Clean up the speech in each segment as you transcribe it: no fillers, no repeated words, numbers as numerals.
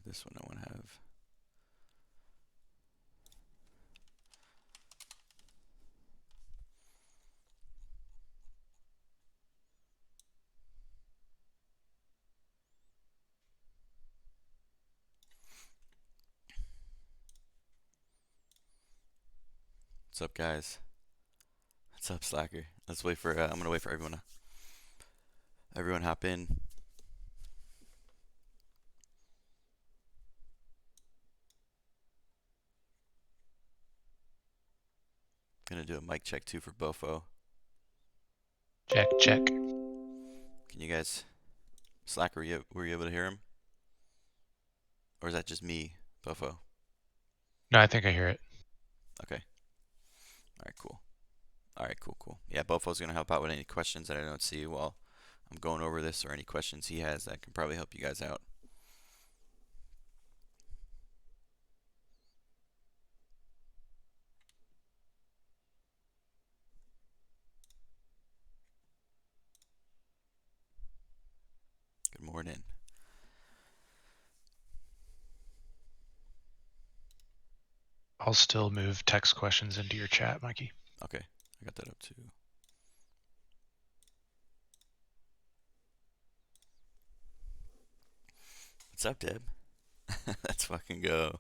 this one I want to have. What's up, guys? What's up, Slacker? Let's wait for. I'm gonna wait for everyone. Everyone hop in. Gonna do a mic check too for Bofo. Check, check. Can you guys, Slacker, were you able to hear him? Or is that just me, Bofo? No, I think I hear it. Okay. Alright, cool. Alright, cool. Yeah, Bofo's gonna help out with any questions that I don't see while I'm going over this, or any questions he has that can probably help you guys out. Good morning. I'll still move text questions into your chat, Mikey. Okay, I got that up too. What's up, Deb? Let's fucking go.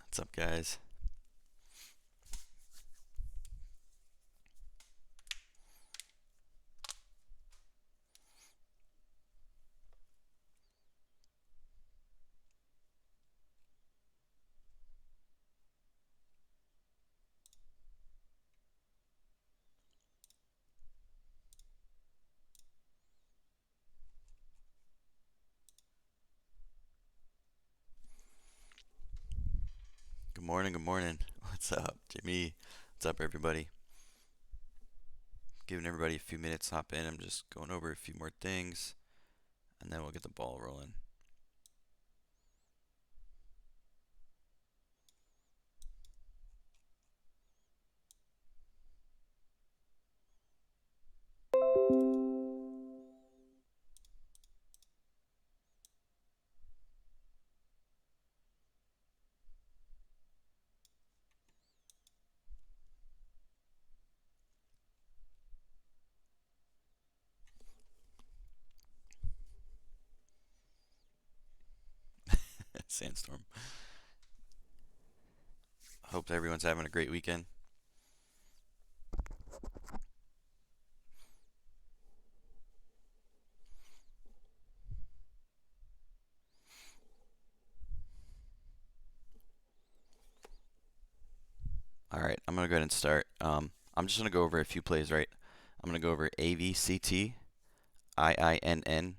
What's up, guys? Good morning, good morning. What's up, Jimmy? What's up, everybody? Giving everybody a few minutes to hop in. I'm just going over a few more things, and then we'll get the ball rolling. Sandstorm. Hope everyone's having a great weekend. All right, I'm gonna go ahead and start. I'm just gonna go over a few plays, right? I'm gonna go over AVCT, IINN,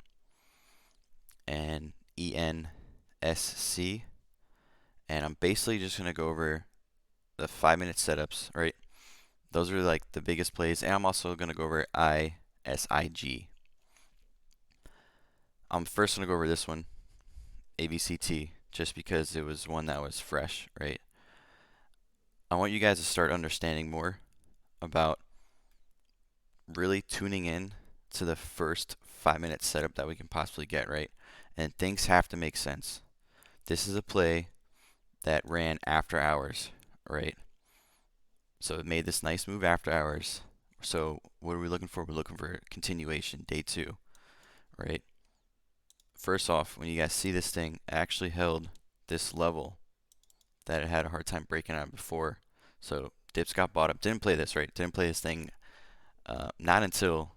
and ENSC, and I'm basically just gonna go over the 5-minute setups, right? Those are like the biggest plays, and I'm also gonna go over ISIG. I'm first gonna go over this one, AVCT, just because it was one that was fresh, right? I want you guys to start understanding more about really tuning in to the first 5-minute setup that we can possibly get, right? And things have to make sense. This is a play that ran after hours, right? So it made this nice move after hours. So what are we looking for? We're looking for continuation, day 2, right? First off, when you guys see this thing, it actually held this level that it had a hard time breaking out before. So dips got bought up. Didn't play this, right? Didn't play this thing not until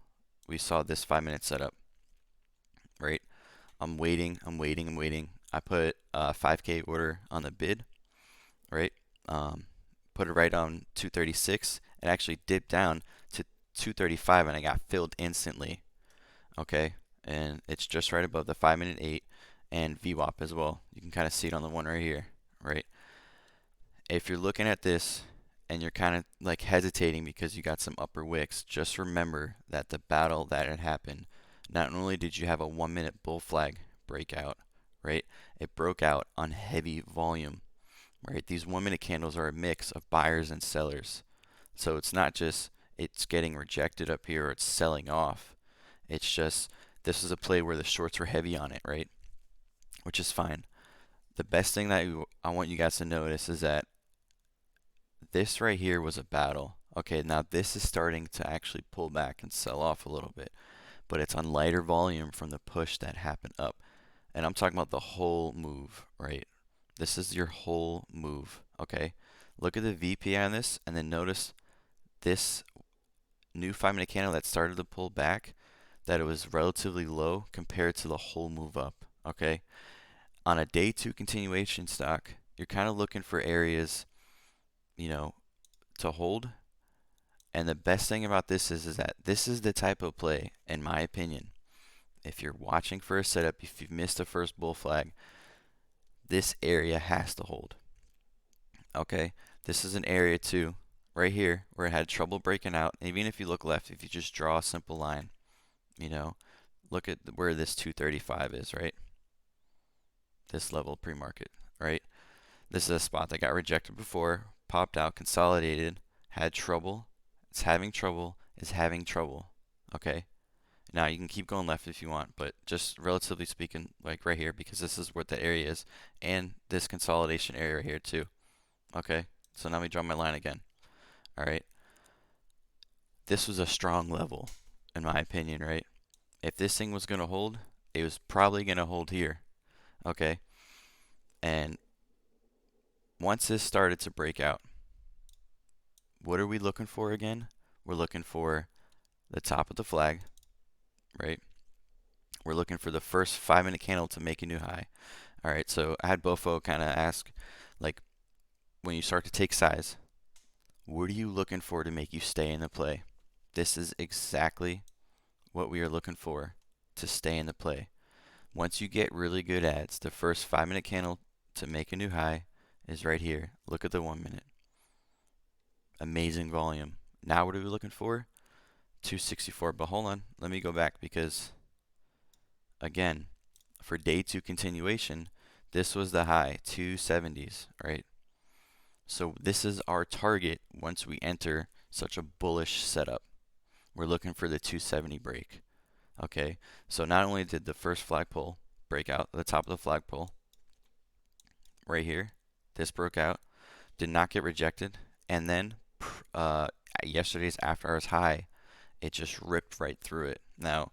we saw this 5-minute setup, right? I'm waiting. I put a 5K order on the bid, right? Put it right on 236. It actually dipped down to 235 and I got filled instantly, okay? And it's just right above the 5-minute 8 and VWAP as well. You can kind of see it on the one right here, right? If you're looking at this and you're kind of like hesitating because you got some upper wicks, just remember that the battle that had happened, not only did you have a 1-minute bull flag breakout, right? It broke out on heavy volume, right? These 1-minute candles are a mix of buyers and sellers. So it's not just it's getting rejected up here or it's selling off. It's just this is a play where the shorts were heavy on it, right? which is fine. The best thing that I want you guys to notice is that this right here was a battle. Okay, now this is starting to actually pull back and sell off a little bit, but it's on lighter volume from the push that happened up. And I'm talking about the whole move, right? This is your whole move, okay? Look at the VP on this, and then notice this new 5-minute candle that started to pull back, that it was relatively low compared to the whole move up, okay? On a day two continuation stock, you're kind of looking for areas, you know, to hold. And the best thing about this is that this is the type of play, in my opinion. If you're watching for a setup, if you've missed the first bull flag, this area has to hold. Okay, this is an area too, right here, where it had trouble breaking out. Even if you look left, if you just draw a simple line, you know, look at where this 235 is, right? This level pre-market, right? This is a spot that got rejected before, popped out, consolidated, had trouble, it's having trouble, is having trouble. Okay? Now you can keep going left if you want, but just relatively speaking, like right here, because this is what the area is, and this consolidation area here too. Okay? So now we draw my line again. Alright? This was a strong level, in my opinion, right? If this thing was going to hold, it was probably going to hold here. Okay? And once this started to break out, what are we looking for again? We're looking for the top of the flag, right? We're looking for the first 5-minute candle to make a new high. All right, so I had Bofo kind of ask, like, when you start to take size, what are you looking for to make you stay in the play? This is exactly what we are looking for to stay in the play. Once you get really good ads, the first 5-minute candle to make a new high is right here. Look at the 1 minute. Amazing volume. Now what are we looking for? 264. But hold on, let me go back because, again, for day two continuation, this was the high, 270s, right? So this is our target once we enter such a bullish setup. We're looking for the 270 break. Okay, so not only did the first flagpole break out, the top of the flagpole, right here, this broke out, did not get rejected, and then yesterday's after hours high, it just ripped right through it. Now,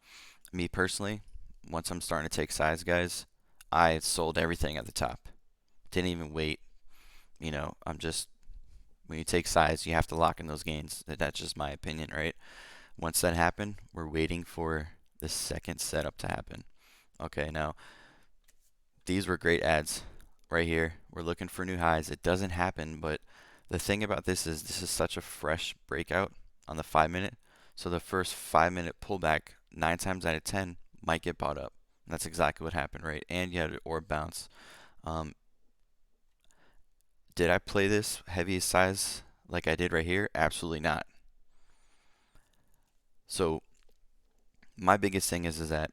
me personally, once I'm starting to take size, guys, I sold everything at the top. Didn't even wait. You know, when you take size, you have to lock in those gains. That's just my opinion, right? Once that happened, we're waiting for the second setup to happen. Okay, now, these were great ads right here. We're looking for new highs. It doesn't happen, but the thing about this is such a fresh breakout on the 5-minute. So the first 5-minute pullback, 9 times out of 10, might get bought up. And that's exactly what happened, right? And you had an orb bounce. Did I play this heavy size like I did right here? Absolutely not. So my biggest thing is that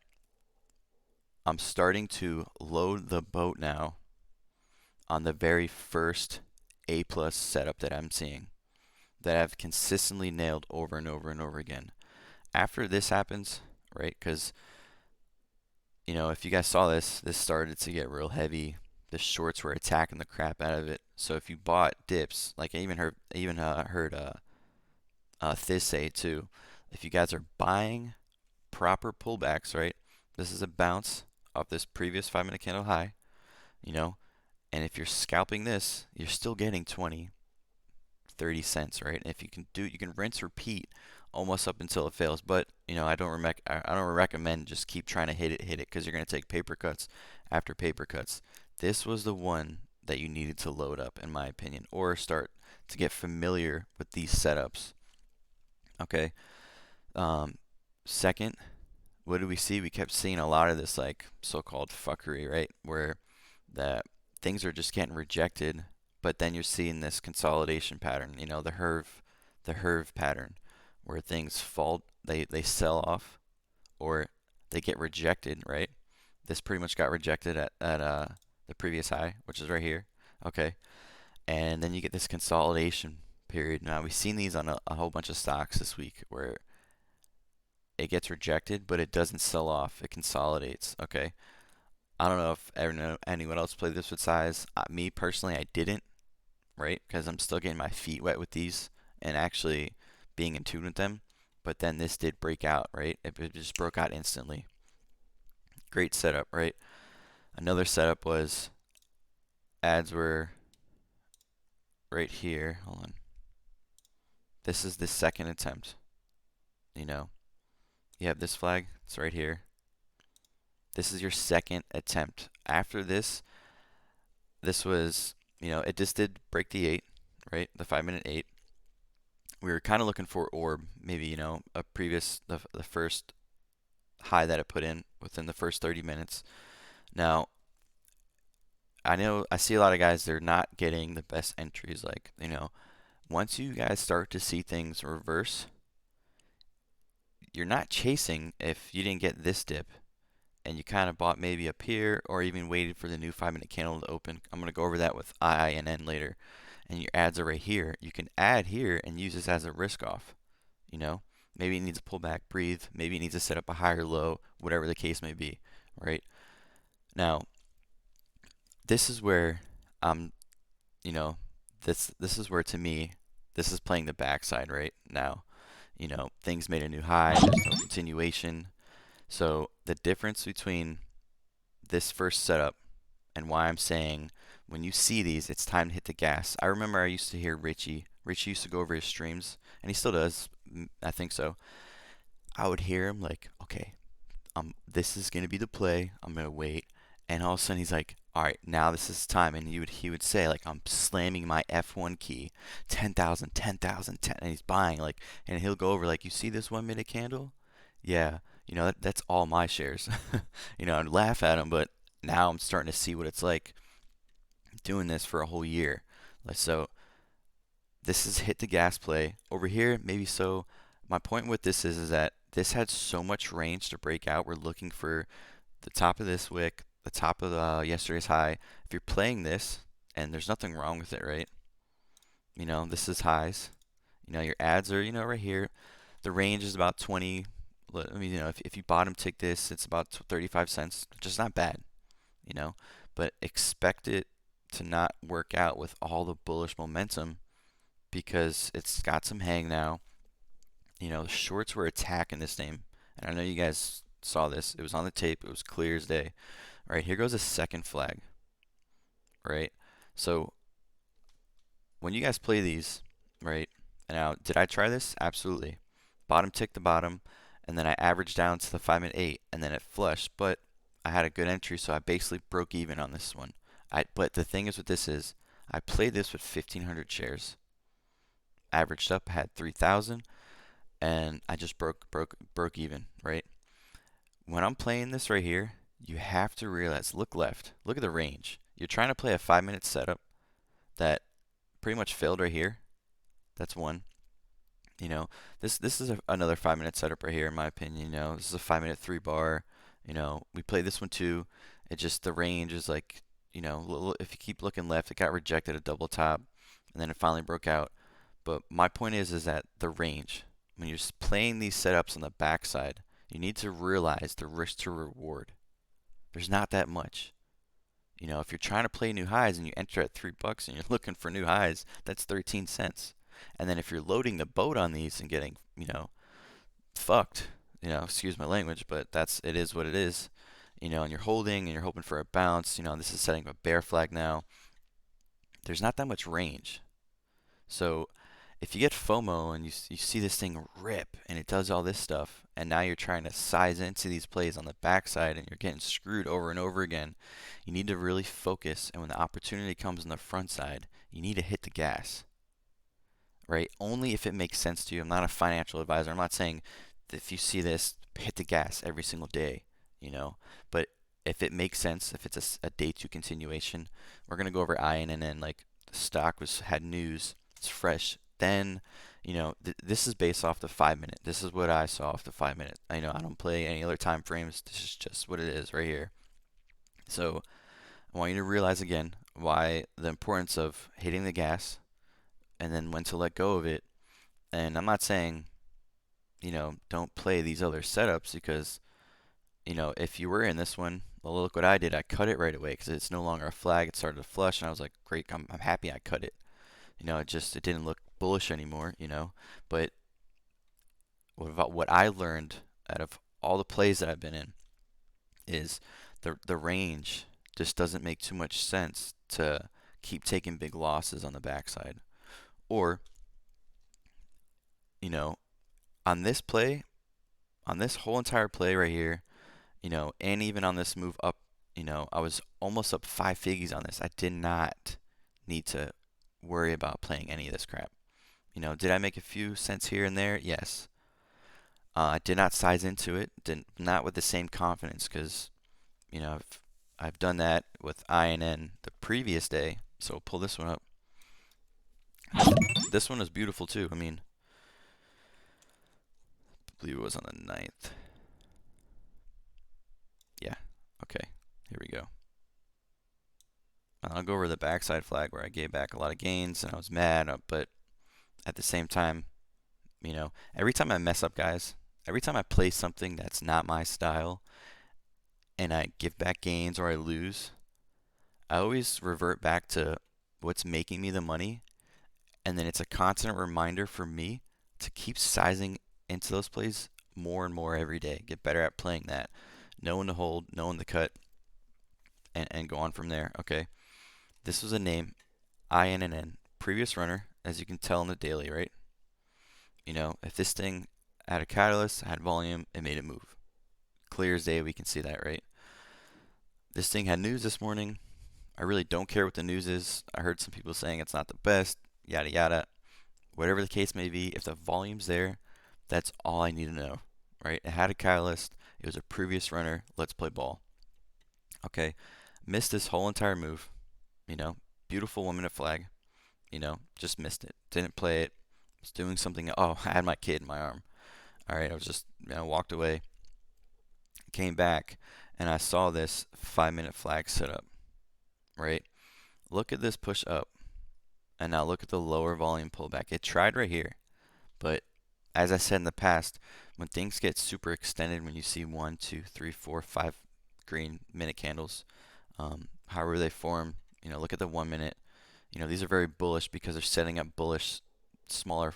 I'm starting to load the boat now on the very first A plus setup that I'm seeing, that I've consistently nailed over and over and over again. After this happens, right? Because, you know, if you guys saw this started to get real heavy. The shorts were attacking the crap out of it. So if you bought dips, like I even heard Thiz say too, if you guys are buying proper pullbacks, right? This is a bounce off this previous 5-minute candle high, you know, and if you're scalping this, you're still getting 20, 30 cents, right? And if you can you can rinse, repeat almost up until it fails. But, you know, I don't recommend just keep trying to hit it, because you're going to take paper cuts after paper cuts. This was the one that you needed to load up, in my opinion, or start to get familiar with these setups. Okay. Second, what did we see? We kept seeing a lot of this like so-called fuckery, right? Where the things are just getting rejected, but then you're seeing this consolidation pattern, you know, the HERV pattern, where things fall, they sell off, or they get rejected, right? This pretty much got rejected at the previous high, which is right here. Okay. And then you get this consolidation period. Now we've seen these on a whole bunch of stocks this week where it gets rejected, but it doesn't sell off. It consolidates. Okay. I don't know if anyone else played this with size. Me personally, I didn't, right? Because I'm still getting my feet wet with these and actually being in tune with them. But then this did break out, right? It just broke out instantly. Great setup, right? Another setup was ads were right here. Hold on. This is the second attempt. You know, you have this flag. It's right here. This is your second attempt. After this, this was, it just did break the 8, right? The 5-minute 8. We were kind of looking for orb, maybe, the first high that it put in within the first 30 minutes. Now, I know I see a lot of guys, they're not getting the best entries. Like, once you guys start to see things reverse, you're not chasing if you didn't get this dip and you kind of bought maybe up here or even waited for the new 5-minute candle to open. I'm going to go over that with I and N later. And your ads are right here. You can add here and use this as a risk off. Maybe it needs a pullback, breathe. Maybe it needs to set up a higher low, whatever the case may be, right? Now, this is where you know, this is where to me, this is playing the backside right now. Things made a new high, there's no continuation. So the difference between this first setup and why I'm saying when you see these, it's time to hit the gas. I remember I used to hear Richie. Richie used to go over his streams, and he still does. I think so. I would hear him like, okay, this is gonna be the play. I'm gonna wait, and all of a sudden he's like, all right, now this is time, and he would say like, I'm slamming my F1 key, 10,000, 10,000, 10, and he's buying like, and he'll go over like, you see this 1-minute candle? Yeah, that's all my shares. I'd laugh at him, but now I'm starting to see what it's like doing this for a whole year. So this is hit the gas play over here. Maybe so. My point with this is that this had so much range to break out. We're looking for the top of this wick, the top of yesterday's high. If you're playing this, and there's nothing wrong with it, right? This is highs. Your ads are, right here. The range is about 20. I mean, if you bottom tick this, it's about 35 cents, which is not bad, you know. But expect it to not work out with all the bullish momentum because it's got some hang now. The shorts were attacking this name, and I know you guys saw this. It was on the tape. It was clear as day. All right, here goes a second flag. Right. So when you guys play these, right? Now, did I try this? Absolutely. Bottom tick the bottom, and then I averaged down to the 5-minute 8, and then it flushed. But I had a good entry, so I basically broke even on this one. But the thing is with this is, I played this with 1,500 shares. Averaged up, had 3,000, and I just broke even, right? When I'm playing this right here, you have to realize, look left, look at the range. You're trying to play a 5-minute setup that pretty much failed right here. That's one. This is another 5-minute setup right here, in my opinion. This is a 5-minute 3-bar. We played this one too. It just, the range is like, if you keep looking left, it got rejected a double top, and then it finally broke out. But my point is that the range, when you're playing these setups on the backside, you need to realize the risk to reward. There's not that much. If you're trying to play new highs and you enter at $3 and you're looking for new highs, that's 13 cents. And then if you're loading the boat on these and getting, fucked, excuse my language, but it is what it is, and you're holding and you're hoping for a bounce, this is setting a bear flag now. There's not that much range. So if you get FOMO and you see this thing rip and it does all this stuff, and now you're trying to size into these plays on the backside and you're getting screwed over and over again, you need to really focus. And when the opportunity comes on the front side, you need to hit the gas, right? Only if it makes sense to you. I'm not a financial advisor. I'm not saying that if you see this, hit the gas every single day, but if it makes sense, if it's a day two continuation, we're going to go over IN and then like the stock had news, it's fresh. Then, this is based off the 5-minute. This is what I saw off the 5-minute. I don't play any other time frames. This is just what it is right here. So I want you to realize again why the importance of hitting the gas and then when to let go of it. And I'm not saying, don't play these other setups because if you were in this one, well, look what I did. I cut it right away because it's no longer a flag. It started to flush, and I was like, great, I'm happy I cut it. It didn't look bullish anymore. But what I learned out of all the plays that I've been in is the range just doesn't make too much sense to keep taking big losses on the backside. Or, you know, on this play, on this whole entire play right here, and even on this move up, I was almost up five figgies on this. I did not need to worry about playing any of this crap. Did I make a few cents here and there? Yes. I did not size into it, did not with the same confidence because, I've done that with INN the previous day. So we'll pull this one up. This one is beautiful too. I mean, I believe it was on the 9th. Yeah. Okay. Here we go. I'll go over the backside flag where I gave back a lot of gains and I was mad, but at the same time, every time I mess up, guys, every time I play something that's not my style and I give back gains or I lose, I always revert back to what's making me the money, and then it's a constant reminder for me to keep sizing into those plays more and more every day. Get better at playing that, knowing to hold, knowing the cut, and go on from there. Okay, this was a name, INNN, previous runner, as you can tell in the daily, right? If this thing had a catalyst, had volume, it made it move. Clear as day, we can see that, right? This thing had news this morning. I really don't care what the news is. I heard some people saying it's not the best, yada yada. Whatever the case may be, if the volume's there, that's all I need to know, right? It had a catalyst. It was a previous runner. Let's play ball. Okay, missed this whole entire move. Beautiful 1 minute flag. Just missed it. Didn't play it. Was doing something. Oh, I had my kid in my arm. All right, I was just walked away. Came back and I saw this 5 minute flag set up. Right. Look at this push up, and now look at the lower volume pullback. It tried right here, but as I said in the past, when things get super extended, when you see 1, 2, 3, 4, 5 green minute candles, however they form, look at the 1 minute. These are very bullish because they're setting up bullish, smaller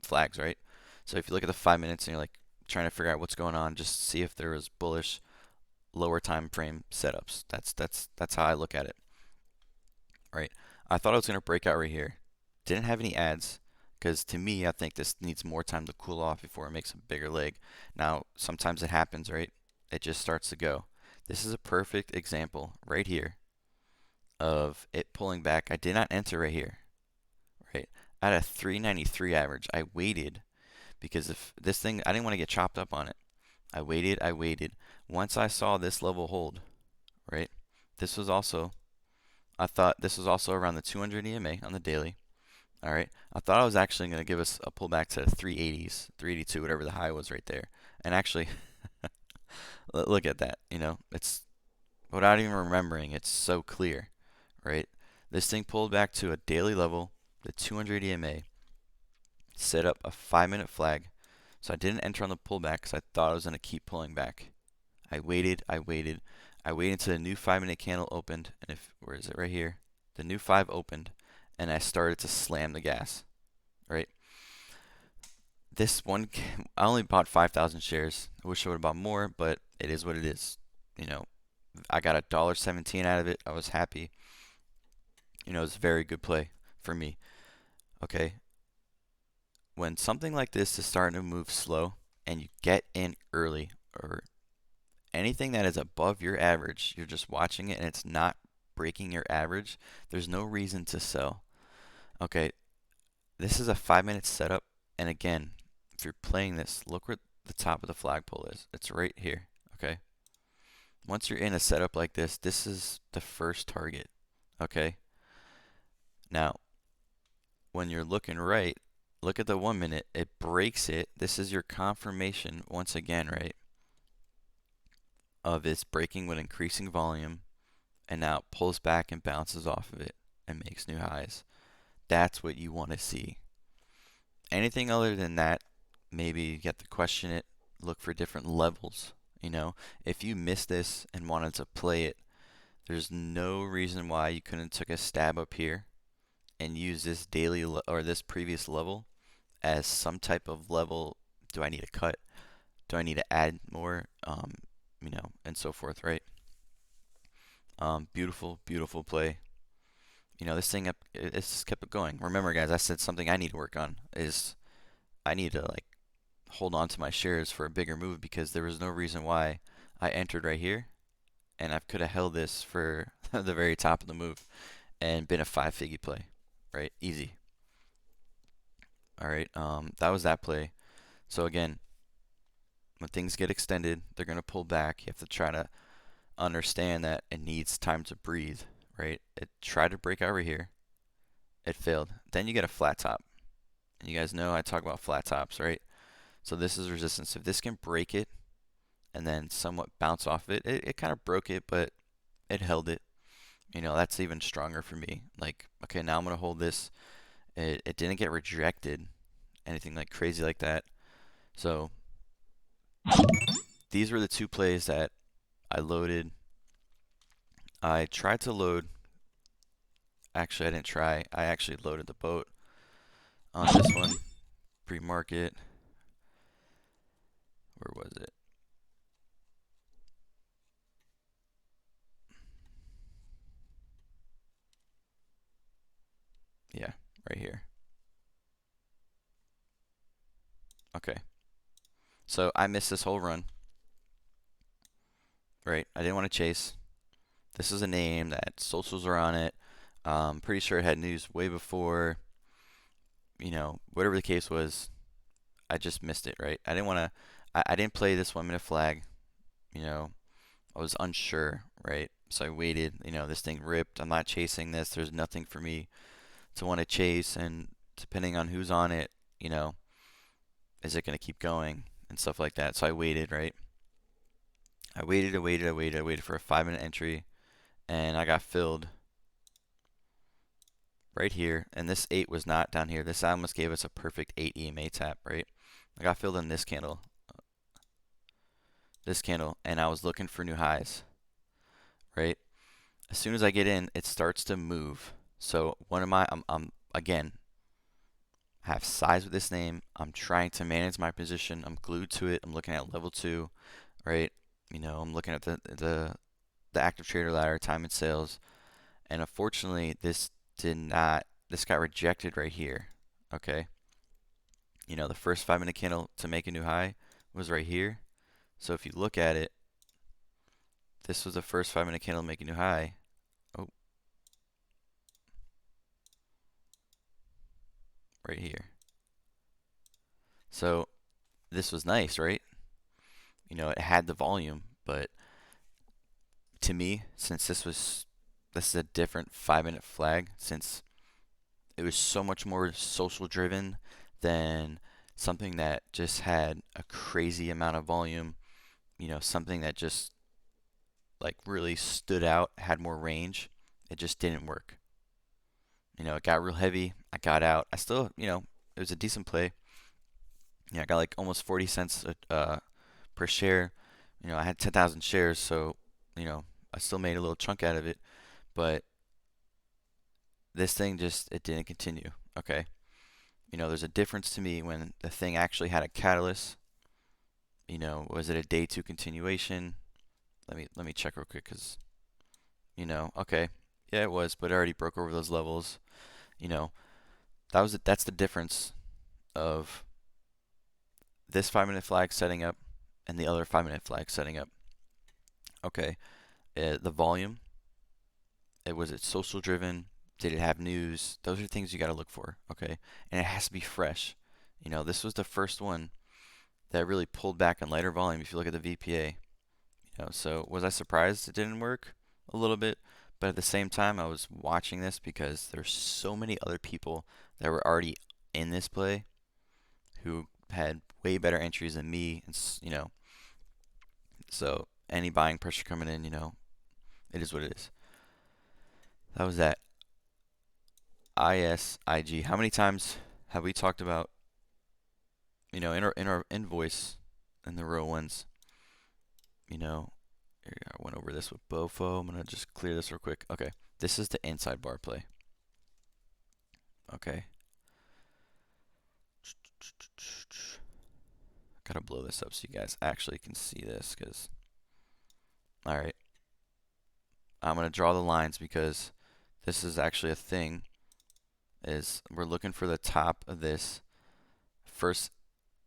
flags, right? So if you look at the 5 minutes and you're like trying to figure out what's going on, just see if there was bullish lower time frame setups. That's how I look at it, right? I thought I was going to break out right here. Didn't have any ads because to me, I think this needs more time to cool off before it makes a bigger leg. Now, sometimes it happens, right? It just starts to go. This is a perfect example right here of it pulling back. I did not enter right here, right? I had a 393 average. I waited because if this thing, I didn't want to get chopped up on it. I waited. Once I saw this level hold, right? This was also, I thought this was also around the 200 EMA on the daily. All right. I thought I was actually going to give us a pullback to 380s, 382, whatever the high was right there. And actually, look at that. It's without even remembering, it's so clear, right? This thing pulled back to a daily level, the 200 EMA, set up a 5 minute flag. So I didn't enter on the pullback because I thought I was going to keep pulling back. I waited until the new 5 minute candle opened, and where is it? Right here. The new 5 opened, and I started to slam the gas, right? This one, I only bought 5,000 shares. I wish I would have bought more, but it is what it is. I got $1.17 out of it. I was happy. It was a very good play for me. Okay. When something like this is starting to move slow, and you get in early, or anything that is above your average, you're just watching it and it's not breaking your average, there's no reason to sell. Okay, this is a 5 minute setup, and again, if you're playing this, look where the top of the flagpole is. It's right here. Okay, once you're in a setup like this is the first target. Okay, now when you're looking right, look at the 1 minute. It breaks it. This is your confirmation once again, right? Of its breaking with increasing volume, and now it pulls back and bounces off of it and makes new highs. That's what you want to see. Anything other than that, maybe you get to question it, look for different levels You know, if you missed this and wanted to play it, there's no reason why you couldn't took a stab up here and use this or this previous level as some type of level. Do I need to cut? Do I need to add more? And so forth, right? Beautiful, beautiful play. This thing it's kept it going. Remember, guys, I said something I need to work on is I need to like hold on to my shares for a bigger move because there was no reason why I entered right here and I could have held this for the very top of the move and been a 5 figgy play, right? Easy. All right, that was that play. So again, when things get extended, they're gonna pull back. You have to try to understand that it needs time to breathe, right? It tried to break over here, it failed. Then you get a flat top. And you guys know I talk about flat tops, right? So this is resistance. If this can break it and then somewhat bounce off it kind of broke it, but it held it. That's even stronger for me. Like, okay, now I'm gonna hold this. It didn't get rejected, anything like crazy like that. So these were the two plays that I loaded. I tried to load. Actually, I didn't try. I actually loaded the boat on this one, pre-market. Where was it? Yeah, right here. Okay. So I missed this whole run, right? I didn't want to chase. This is a name that socials are on it. Pretty sure it had news way before. Whatever the case was, I just missed it, right? I didn't want to. I didn't play this 1 minute flag. You know, I was unsure, right? So I waited. This thing ripped. I'm not chasing this. There's nothing for me to want to chase, and depending on who's on it, you know, is it going to keep going and stuff like that. So I waited, right? I waited for a 5 minute entry, and I got filled right here. And this 8 was not down here. This almost gave us a perfect 8 EMA tap, right? I got filled in this candle, and I was looking for new highs, right? As soon as I get in, it starts to move. So I'm again, I have size with this name. I'm trying to manage my position. I'm glued to it. I'm looking at level 2, right? I'm looking at the active trader ladder, time and sales, and unfortunately, this got rejected right here. Okay, the first 5 minute candle to make a new high was right here. So if you look at it, this was the first 5 minute candle to make a new high. Oh, right here. So this was nice, right? It had the volume, but to me, since this is a different 5 minute flag, since it was so much more social driven than something that just had a crazy amount of volume, something that just like really stood out, had more range. It just didn't work. It got real heavy. I got out. I still, it was a decent play. I got like almost 40 cents per share. I had 10,000 shares, so I still made a little chunk out of it. But this thing it didn't continue. Okay, there's a difference to me when the thing actually had a catalyst. Was it a day 2 continuation? Let me check real quick, because okay, yeah, it was, but it already broke over those levels. You know, that's the difference of this 5 minute flag setting up and the other 5 minute flag setting up. Okay, the volume. Was it social driven? Did it have news? Those are things you got to look for. Okay, and it has to be fresh. This was the first one that really pulled back on lighter volume. If you look at the VPA, so was I surprised it didn't work? A little bit, but at the same time, I was watching this because there's so many other people that were already in this play who had way better entries than me, and so any buying pressure coming in, it is what it is. That was that ISIG. How many times have we talked about, in our invoice in the real ones? you know, I went over this with Bofo. I'm gonna just clear this real quick. Okay, this is the inside bar play. Okay. Gotta blow this up so you guys actually can see this, cause all right, I'm gonna draw the lines because this is actually a thing. Is we're looking for the top of this first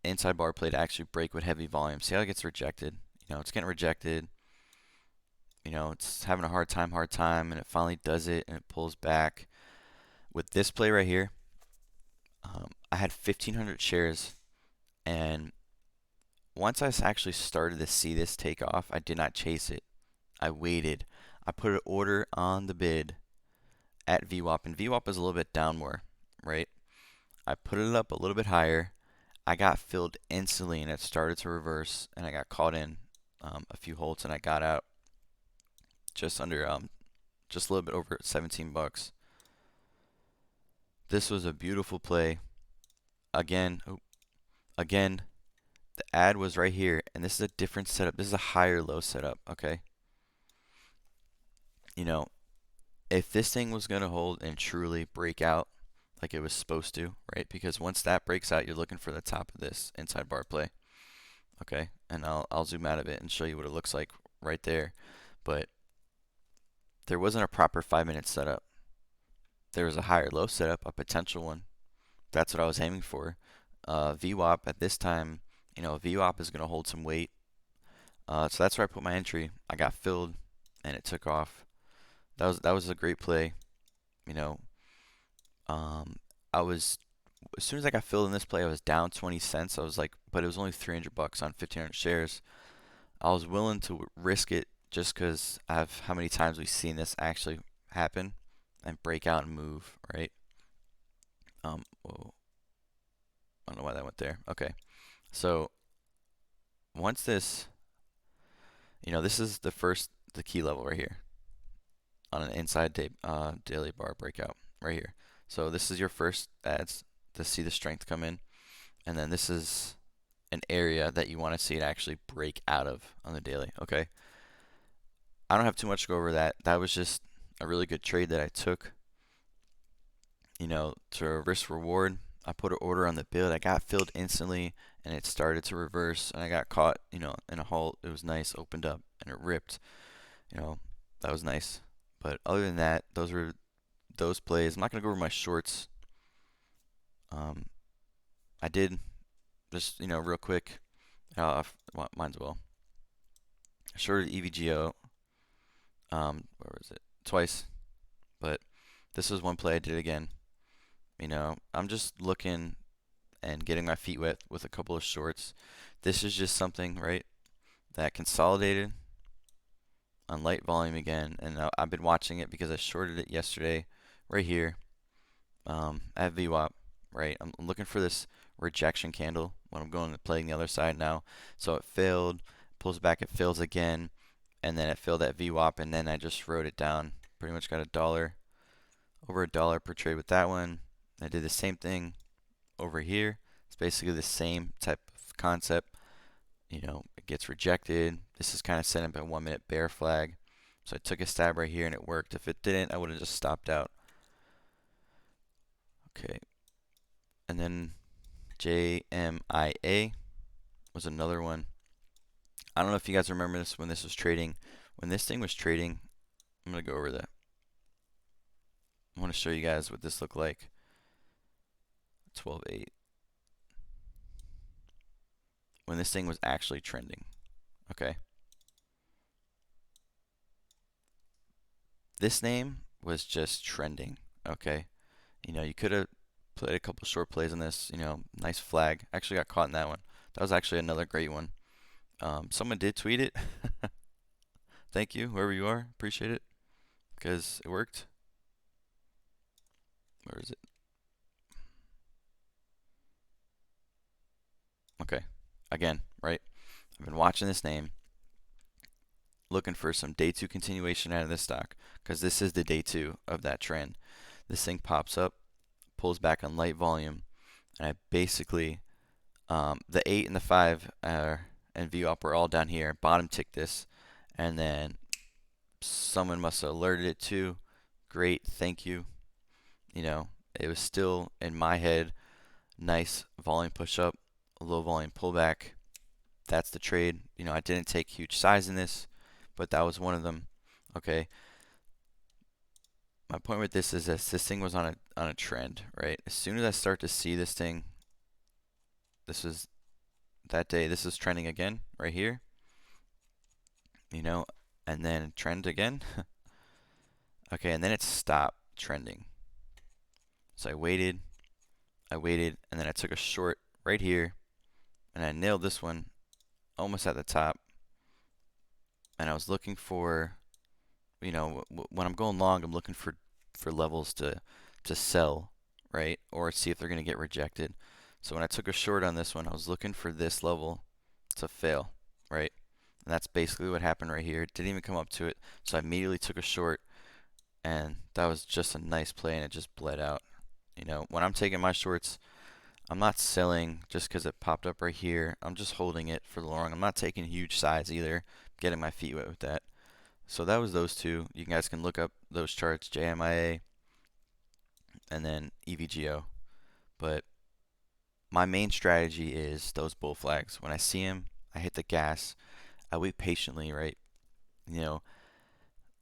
inside bar play to actually break with heavy volume. See how it gets rejected? You know, it's getting rejected. You know, it's having a hard time, and it finally does it, and it pulls back. With this play right here, I had 1,500 shares, and once I actually started to see this take off, I did not chase it. I waited. I put an order on the bid at VWAP, and VWAP is a little bit down more, right? I put it up a little bit higher. I got filled instantly, and it started to reverse, and I got caught in a few holds, and I got out just under just a little bit over 17 bucks. This was a beautiful play. Again, again, the ad was right here, and this is a different setup. This is a higher low setup, okay? You know, if this thing was going to hold and truly break out like it was supposed to, right? Because once that breaks out, you're looking for the top of this inside bar play, okay? And I'll zoom out of it and show you what it looks like right there. But there wasn't a proper 5-minute setup. There was a higher low setup, a potential one. That's what I was aiming for. VWAP at this time, you know, VWAP is going to hold some weight. So that's where I put my entry. I got filled, and it took off. That was a great play. You know, I was as soon as I got filled in this play, I was down 20 cents. I was like, but it was only 300 bucks on 1,500 shares. I was willing to risk it just because of how many times we've seen this actually happen and break out and move, right? Whoa. I don't know why that went there. Okay, so once this, you know, this is the key level right here on an inside daily bar breakout right here. So this is your first ads to see the strength come in, and then this is an area that you want to see it actually break out of on the daily. Okay, I don't have too much to go over that. That was just a really good trade that I took. You know, to risk reward, I put an order on the bid. I got filled instantly, and it started to reverse, and I got caught, you know, in a halt. It was nice, opened up, and it ripped. You know, that was nice. But other than that, those were those plays. I'm not gonna go over my shorts. Um, I did just, you know, real quick. Might as well. I shorted EVGO. Where was it? Twice. But this was one play I did again. You know, I'm just looking and getting my feet wet with a couple of shorts. This is just something, right, that consolidated on light volume again, and I've been watching it because I shorted it yesterday, right here, at VWAP, right. I'm looking for this rejection candle when I'm going to play the other side now. So it failed, pulls back, it fails again, and then it failed at VWAP, and then I just wrote it down. Pretty much got over $1 per trade with that one. I did the same thing over here. It's basically the same type of concept. You know, it gets rejected. This is kind of setting up a 1-minute bear flag. So I took a stab right here and it worked. If it didn't, I would have just stopped out. Okay. And then JMIA was another one. I don't know if you guys remember this when this was trading. When this thing was trading, I'm going to go over that. I want to show you guys what this looked like. 12.8. When this thing was actually trending. Okay. This name was just trending. Okay. You know, you could have played a couple short plays on this. You know, nice flag. Actually got caught in that one. That was actually another great one. Someone did tweet it. Thank you, whoever you are. Appreciate it. Because it worked. Where is it? Okay. Again, right? I've been watching this name, looking for some day two continuation out of this stock, because this is the day two of that trend. This thing pops up, pulls back on light volume, and I basically, the 8 and the 5 are and VWAP were all down here. Bottom ticked this, and then someone must have alerted it too. Great, thank you. You know, it was still in my head. Nice volume push up, low volume pullback. That's the trade. You know, I didn't take huge size in this, but that was one of them. Okay. My point with this is that this thing was on a trend, right? As soon as I start to see this thing, this was that day. This is trending again right here. You know, and then trend again. Okay, and then it stopped trending. So I waited, and then I took a short right here, and I nailed this one almost at the top. And I was looking for, you know, when I'm going long, I'm looking for levels to sell, right? Or see if they're going to get rejected. So when I took a short on this one, I was looking for this level to fail, right? And that's basically what happened right here. It didn't even come up to it. So I immediately took a short, and that was just a nice play, and it just bled out. You know, when I'm taking my shorts, I'm not selling just because it popped up right here. I'm just holding it for the long. I'm not taking huge size either. Getting my feet wet with that. So that was those two. You guys can look up those charts, JMIA and then EVGO. But my main strategy is those bull flags. When I see them, I hit the gas. I wait patiently, right? You know,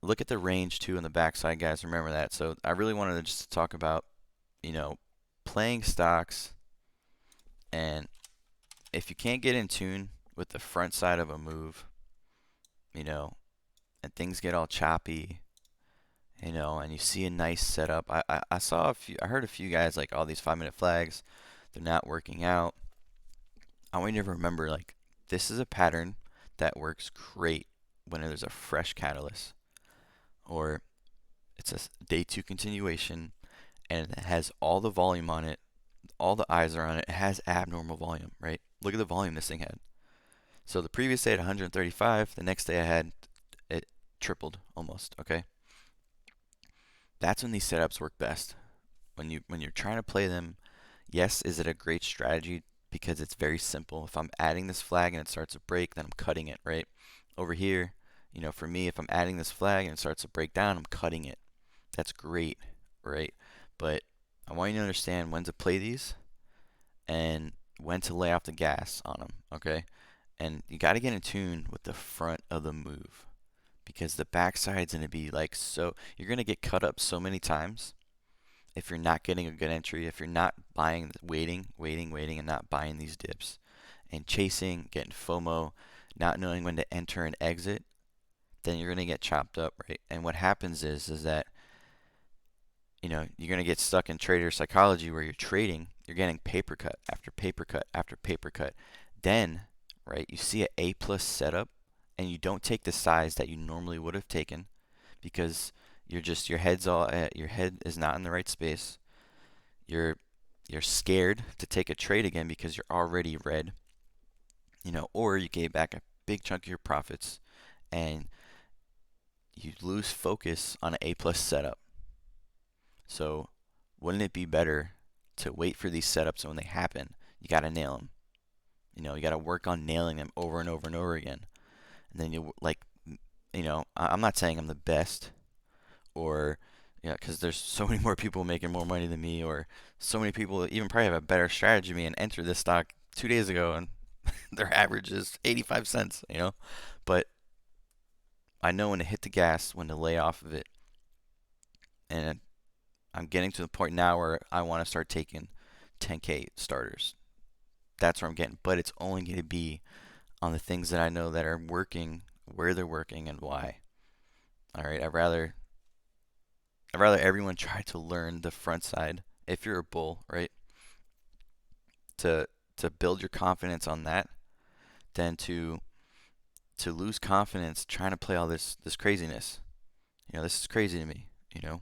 look at the range too on the backside, guys. Remember that. So I really wanted to just talk about, you know, playing stocks, and if you can't get in tune with the front side of a move, you know, and things get all choppy, you know, and you see a nice setup. I saw a few, I heard a few guys like, all these 5-minute flags, they're not working out. I want you to remember, like, this is a pattern that works great when there's a fresh catalyst, or it's a day two continuation, and it has all the volume on it, all the eyes are on it. It has abnormal volume, right? Look at the volume this thing had. So the previous day at 135, the next day I had it tripled almost, okay? That's when these setups work best. When you're trying to play them, yes, is it a great strategy? Because it's very simple. If I'm adding this flag and it starts to break, then I'm cutting it, right? Over here, you know, for me, if I'm adding this flag and it starts to break down, I'm cutting it. That's great, right? But I want you to understand when to play these and when to lay off the gas on them, okay? And you got to get in tune with the front of the move, because the backside's going to be like, so you're going to get cut up so many times if you're not getting a good entry, if you're not buying, waiting, and not buying these dips and chasing, getting FOMO, not knowing when to enter and exit, then you're going to get chopped up, right? And what happens is that, you know, you're going to get stuck in trader psychology where you're trading, you're getting paper cut after paper cut after paper cut. Then, right, you see a A plus setup and you don't take the size that you normally would have taken, because your head is not in the right space. You're scared to take a trade again because you're already red, you know, or you gave back a big chunk of your profits and you lose focus on an A plus setup. So wouldn't it be better to wait for these setups, and when they happen, you got to nail them. You know, you got to work on nailing them over and over and over again. And then you, like, you know, I'm not saying I'm the best, or, yeah, because there's so many more people making more money than me, or so many people that even probably have a better strategy than me and entered this stock 2 days ago and their average is 85 cents, you know. But I know when to hit the gas, when to lay off of it, and I'm getting to the point now where I want to start taking 10K starters. That's where I'm getting, but it's only going to be on the things that I know that are working, where they're working, and why. All right, I'd rather everyone try to learn the front side if you're a bull, right? To build your confidence on that, than to lose confidence trying to play all this craziness. You know, this is crazy to me, you know.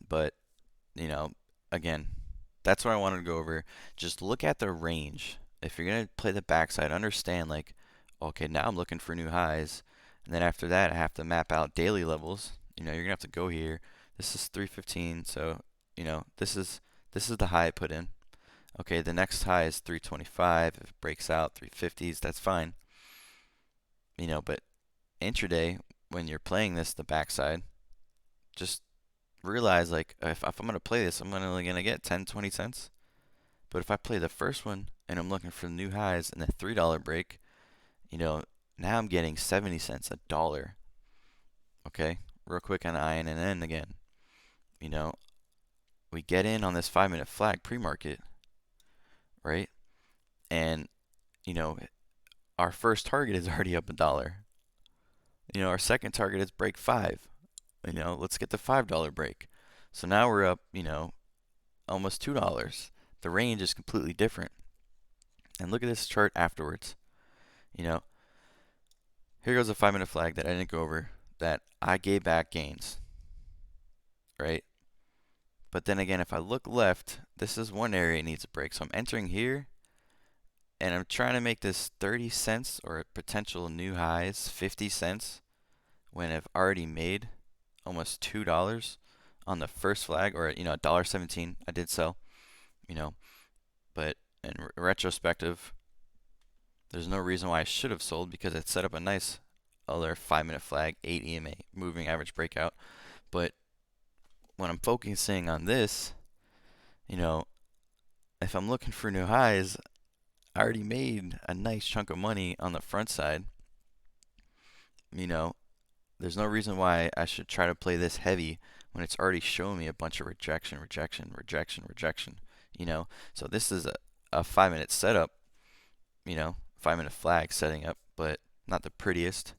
But, you know, again, that's what I wanted to go over. Just look at the range. If you're going to play the backside, understand, like, okay, now I'm looking for new highs. And then after that, I have to map out daily levels. You know, you're going to have to go here. This is 315, so, you know, this is the high I put in. Okay, the next high is 325. If it breaks out 350s, that's fine. But intraday, when you're playing this, the backside, just realize like if I'm gonna play this, I'm only gonna get 10, 20 cents. But if I play the first one and I'm looking for the new highs and the $3 break, you know, now I'm getting 70 cents, a dollar. Okay, real quick on INN again. You know, we get in on this 5 minute flag pre-market, right? And you know, our first target is already up a dollar. Our second target is break five. Let's get the $5 break. So now we're up, almost $2. The range is completely different. And look at this chart afterwards. You know, Here goes a 5 minute flag that I didn't go over that I gave back gains, right? But then again, if I look left, this is one area it needs a break. So I'm entering here and I'm trying to make this 30 cents or potential new highs 50 cents when I've already made almost $2 on the first flag, or $1.17 I did sell, you know, but in retrospective, there's no reason why I should have sold because it set up a nice other 5 minute flag, 8 EMA, moving average breakout. But when I'm focusing on this, you know, if I'm looking for new highs, I already made a nice chunk of money on the front side. You know, there's no reason why I should try to play this heavy when it's already showing me a bunch of rejection, rejection, rejection, rejection. So this is a 5 minute setup, 5 minute flag setting up, but not the prettiest.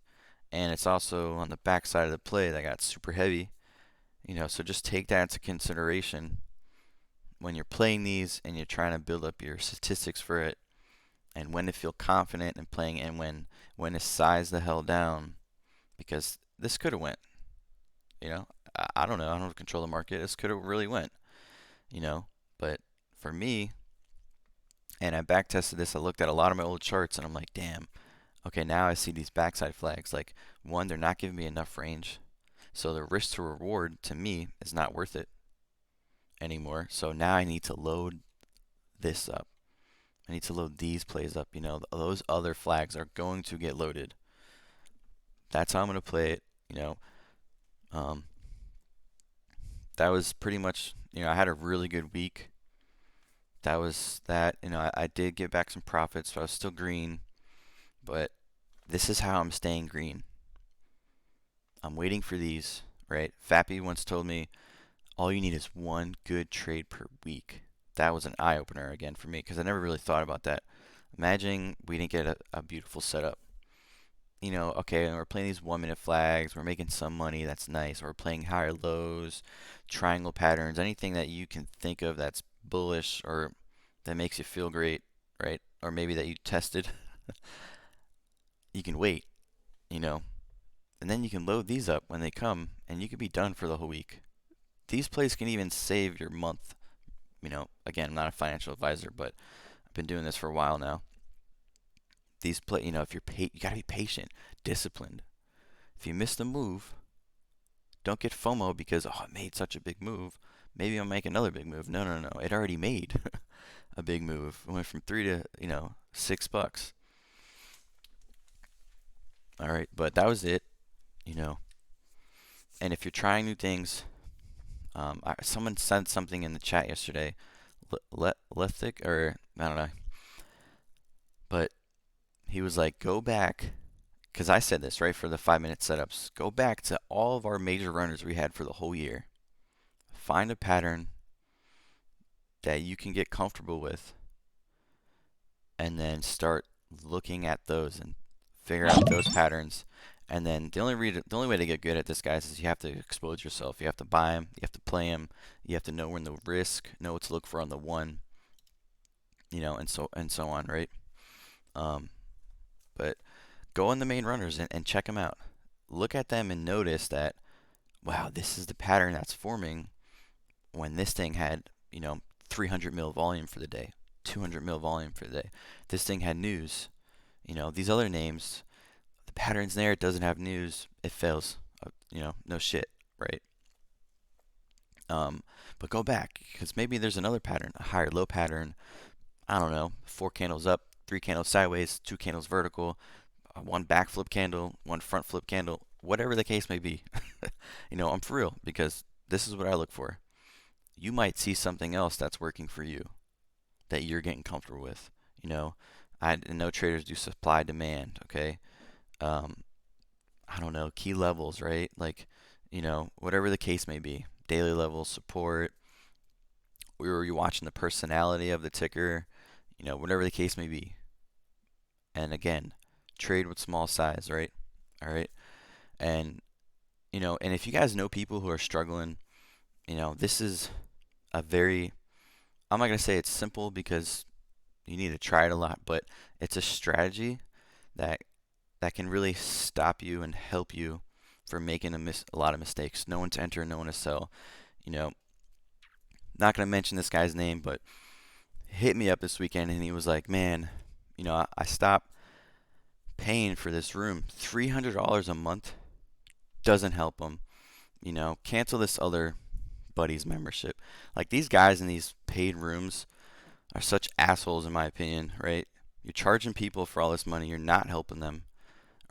And it's also on the back side of the play that got super heavy. So just take that into consideration when you're playing these and you're trying to build up your statistics for it, and when to feel confident in playing, and when to size the hell down, because this could have went. I don't know. I don't control the market. This could have really went. But for me, and I back tested this. I looked at a lot of my old charts, and I'm like, damn. Okay, now I see these backside flags. Like, one, they're not giving me enough range. So the risk to reward to me is not worth it anymore. So now I need to load this up. I need to load these plays up. Those other flags are going to get loaded. That's how I'm going to play it. Um, that was pretty much, I had a really good week. That was that. I did get back some profits, so I was still green. But this is how I'm staying green. I'm waiting for these, right? Fappy once told me all you need is one good trade per week. That was an eye opener again for me because I never really thought about that. Imagine we didn't get a beautiful setup. Okay, and we're playing these 1 minute flags, we're making some money, that's nice. Or we're playing higher lows, triangle patterns, anything that you can think of that's bullish or that makes you feel great, right? Or maybe that you tested. You can wait, you know, and then you can load these up when they come, and you can be done for the whole week. These plays can even save your month. Again, I'm not a financial advisor, but I've been doing this for a while now. These play, if you gotta be patient, disciplined. If you miss the move, don't get FOMO because oh, it made such a big move. Maybe I'll make another big move. No, no, no. It already made a big move. It went from $3 to $6. All right, but that was it. And if you're trying new things, someone said something in the chat yesterday, Lethic, or I don't know, but he was like, go back, because I said this, right, for the 5 minute setups. Go back to all of our major runners we had for the whole year. Find a pattern that you can get comfortable with, and then start looking at those and figure out those patterns. And then the only way to get good at this, guys, is you have to expose yourself. You have to buy them. You have to play them. You have to know when the risk, know what to look for on the one, and so on, right? But go on the main runners and check them out. Look at them and notice that, wow, this is the pattern that's forming when this thing had, 300 mil volume for the day, 200 mil volume for the day. This thing had news. These other names, the pattern's there, it doesn't have news, it fails. No shit, right? But go back because maybe there's another pattern, a higher low pattern. I don't know, 4 candles up, 3 candles sideways, 2 candles vertical, one back flip candle, one front flip candle, whatever the case may be. I'm for real because this is what I look for. You might see something else that's working for you that you're getting comfortable with. You know, I know traders do supply demand, okay? Um, I don't know, key levels, right? Like, whatever the case may be, daily level support, or you're watching the personality of the ticker, whatever the case may be. And again, trade with small size, right? All right. And, and if you guys know people who are struggling, this is a very, I'm not going to say it's simple because you need to try it a lot, but it's a strategy that can really stop you and help you from making a lot of mistakes. No one to enter, no one to sell. You know, not going to mention this guy's name, but hit me up this weekend and he was like, man, I stopped paying for this room. $300 a month doesn't help him. Cancel this other buddy's membership. Like these guys in these paid rooms are such assholes in my opinion, right? You're charging people for all this money, you're not helping them.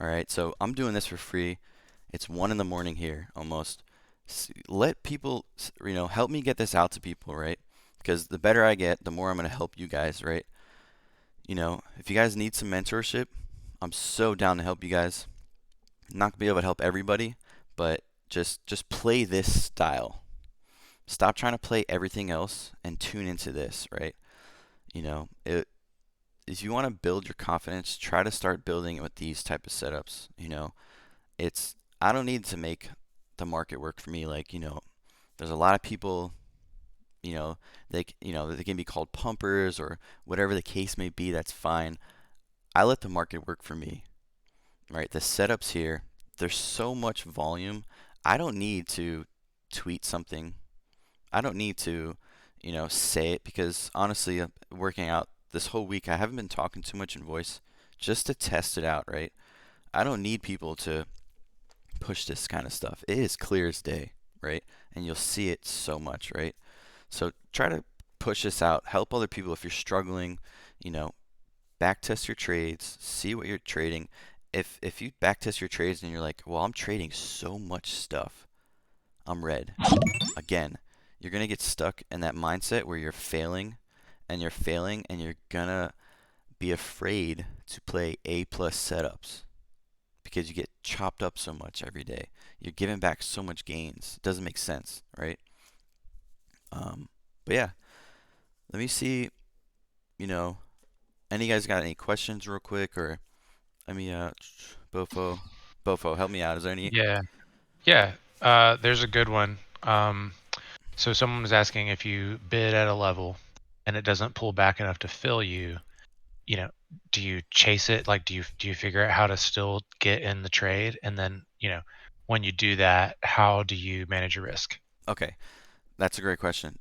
All right, so I'm doing this for free. It's 1 in the morning here almost. Let people, help me get this out to people, right? Because the better I get, the more I'm going to help you guys, right? If you guys need some mentorship, I'm so down to help you guys. I'm not going to be able to help everybody, but just play this style. Stop trying to play everything else and tune into this, right? If you want to build your confidence, try to start building it with these type of setups. It's I don't need to make the market work for me. Like, there's a lot of people, they can be called pumpers or whatever the case may be. That's fine. I let the market work for me, right? The setups here, there's so much volume. I don't need to tweet something. I don't need to, say it because honestly, working out this whole week, I haven't been talking too much in voice just to test it out, right? I don't need people to push this kind of stuff. It is clear as day, right? And you'll see it so much, right? So try to push this out. Help other people if you're struggling. You know, backtest your trades. See what you're trading. If you backtest your trades and you're like, well, I'm trading so much stuff, I'm red. Again, you're gonna get stuck in that mindset where you're gonna be afraid to play A plus setups because you get chopped up so much every day. You're giving back so much gains. It doesn't make sense, right? But yeah, let me see. You know, any guys got any questions real quick, or let me Bofo, Bofo, help me out. Is there any? Yeah. Yeah. There's a good one. So someone was asking if you bid at a level and it doesn't pull back enough to fill you, you know, do you chase it? Like, do you figure out how to still get in the trade? And then, when you do that, how do you manage your risk? Okay, that's a great question.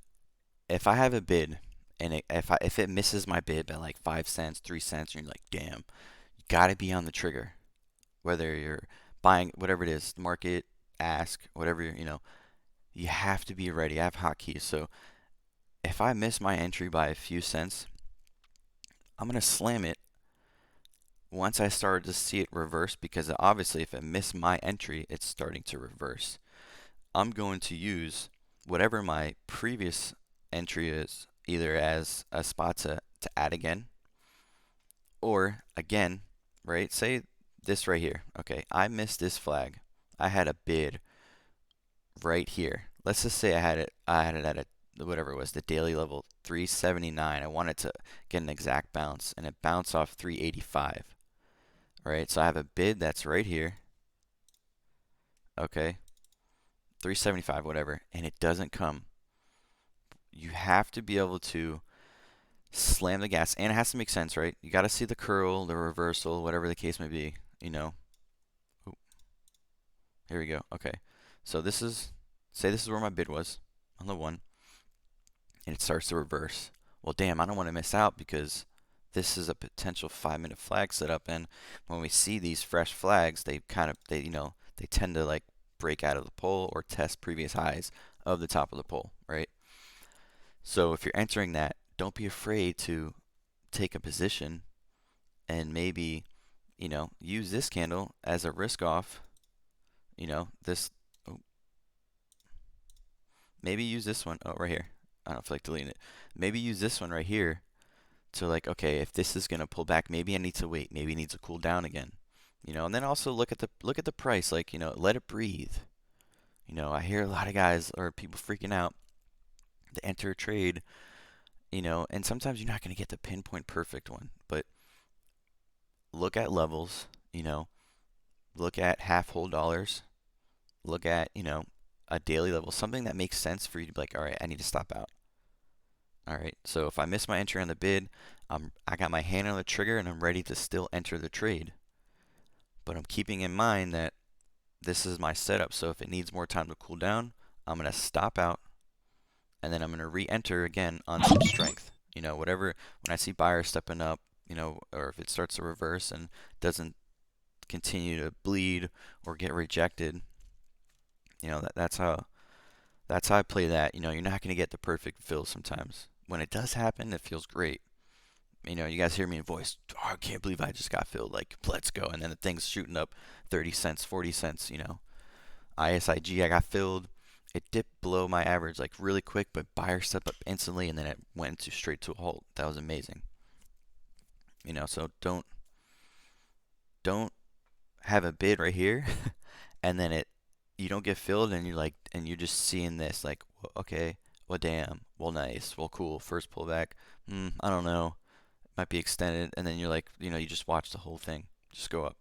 If I have a bid and if it misses my bid by like 5 cents, 3 cents, and you're like, damn, you gotta be on the trigger. Whether you're buying whatever it is, market, ask, whatever you have to be ready. I have hotkeys, so if I miss my entry by a few cents, I'm gonna slam it once I started to see it reverse because obviously if I miss my entry, it's starting to reverse. I'm going to use whatever my previous entry is, either as a spot to add again, or again, right? Say this right here. Okay, I missed this flag. I had a bid right here. Let's just say I had it at whatever it was, the daily level 379. I wanted to get an exact bounce, and it bounced off 385. Right, so I have a bid that's right here. Okay, 375, whatever, and it doesn't come. You have to be able to slam the gas, and it has to make sense, right? You got to see the curl, the reversal, whatever the case may be. Ooh, here we go. Okay, so say this is where my bid was on the one, and it starts to reverse. Well, damn, I don't want to miss out because this is a potential 5-minute flag setup, and when we see these fresh flags, they tend to like break out of the pole or test previous highs. of the top of the pole, right? So if you're entering that, don't be afraid to take a position and maybe, use this candle as a risk off. This, oh, maybe use this one. Oh, right here. I don't feel like deleting it. Maybe use this one right here to like, okay, if this is gonna pull back, maybe I need to wait. Maybe it needs to cool down again. And then also look at the price. Like, let it breathe. I hear a lot of guys or people freaking out to enter a trade. And sometimes you're not gonna get the pinpoint perfect one, but look at levels. Look at half whole dollars. Look at a daily level, something that makes sense for you to be like, all right, I need to stop out. All right, so if I miss my entry on the bid, I got my hand on the trigger and I'm ready to still enter the trade. But I'm keeping in mind that this is my setup, so if it needs more time to cool down, I'm going to stop out and then I'm going to re-enter again on some strength. Whatever, when I see buyers stepping up, or if it starts to reverse and doesn't continue to bleed or get rejected, that's how I play that. You're not going to get the perfect fill sometimes. When it does happen, it feels great. You guys hear me in voice. Oh, I can't believe I just got filled. Like, let's go. And then the thing's shooting up 30 cents, 40 cents. ISIG, I got filled. It dipped below my average like really quick, but buyer stepped up instantly, and then it went straight to a halt. That was amazing. So don't have a bid right here, and then you don't get filled, and you're just seeing this like, okay, well, damn, well, nice, well, cool, first pullback. I don't know, might be extended, and then you're like, you just watch the whole thing just go up.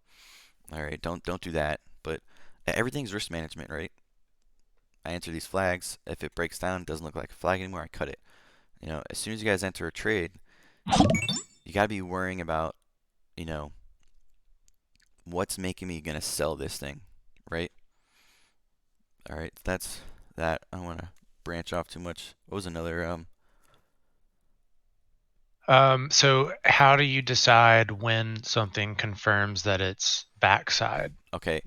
All right, don't do that. But everything's risk management, right? I enter these flags. If it breaks down, doesn't look like a flag anymore, I cut it. As soon as you guys enter a trade, you got to be worrying about, you know, what's making me gonna sell this thing, right? All right, that's that. I don't want to branch off too much. What was another So how do you decide when something confirms that it's backside? Okay,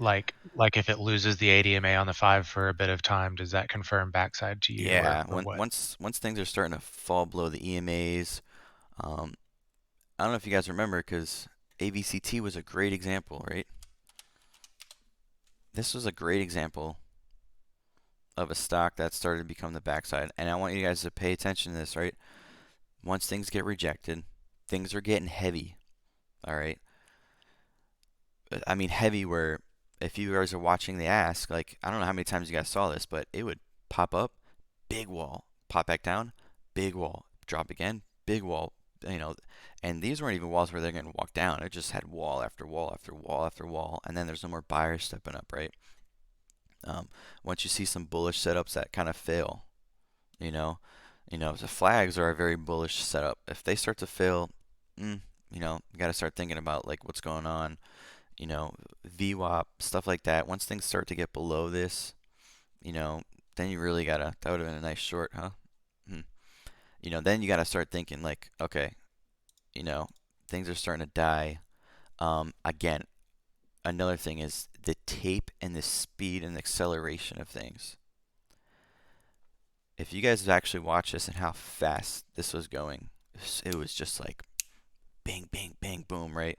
Like if it loses the ADMA on the 5 for a bit of time, does that confirm backside to you yeah. or When what? once things are starting to fall below the EMAs, um, I don't know if you guys remember because AVCT was a great example, right? This was a great example of a stock that started to become the backside, and I want you guys to pay attention to this, right? Once things get rejected, things are getting heavy. All right. I mean heavy where if you guys are watching the ask, like I don't know how many times you guys saw this, but it would pop up, big wall, pop back down, big wall, drop again, big wall, you know, and these weren't even walls where they're going to walk down. It just had wall after wall after wall after wall, and then there's no more buyers stepping up, right? Um, Once you see some bullish setups that kind of fail, you know, the flags are a very bullish setup. If they start to fail, you got to start thinking about like what's going on, VWAP, stuff like that. Once things start to get below this, you know, then you really gotta, that would have been a nice short, huh? Hmm. Then you gotta start thinking like, okay, you know, things are starting to die. Again, another thing is the tape and the speed and acceleration of things. If you guys actually watch this and how fast this was going, it was just like bang, bang, bang, boom, right?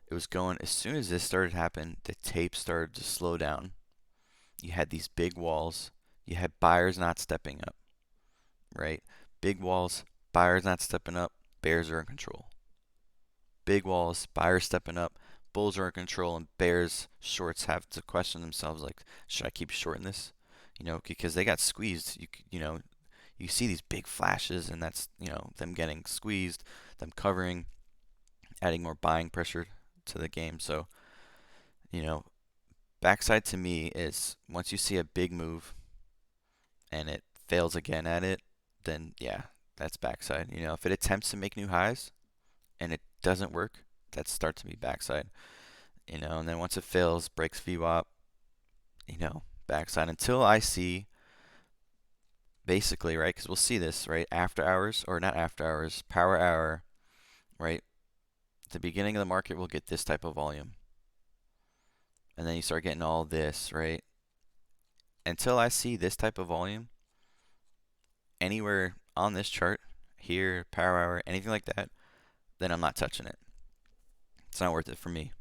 It was going, as soon as this started to happen, the tape started to slow down. You had these big walls. You had buyers not stepping up, right? Big walls, buyers not stepping up, bears are in control. Big walls, buyers stepping up, bulls are in control, and bears shorts have to question themselves like, should I keep shorting this? Because they got squeezed. You see these big flashes, and that's them getting squeezed, them covering, adding more buying pressure to the game. So you know, backside to me is once you see a big move and it fails again at it, then yeah, that's backside. If it attempts to make new highs and it doesn't work, that starts to be backside. And then once it fails, breaks VWAP, backside until I see basically, right? Because we'll see this, right? After hours, or not after hours, power hour, right? The beginning of the market will get this type of volume. And then you start getting all this, right? Until I see this type of volume, anywhere on this chart, here, power hour, anything like that, then I'm not touching it. It's not worth it for me.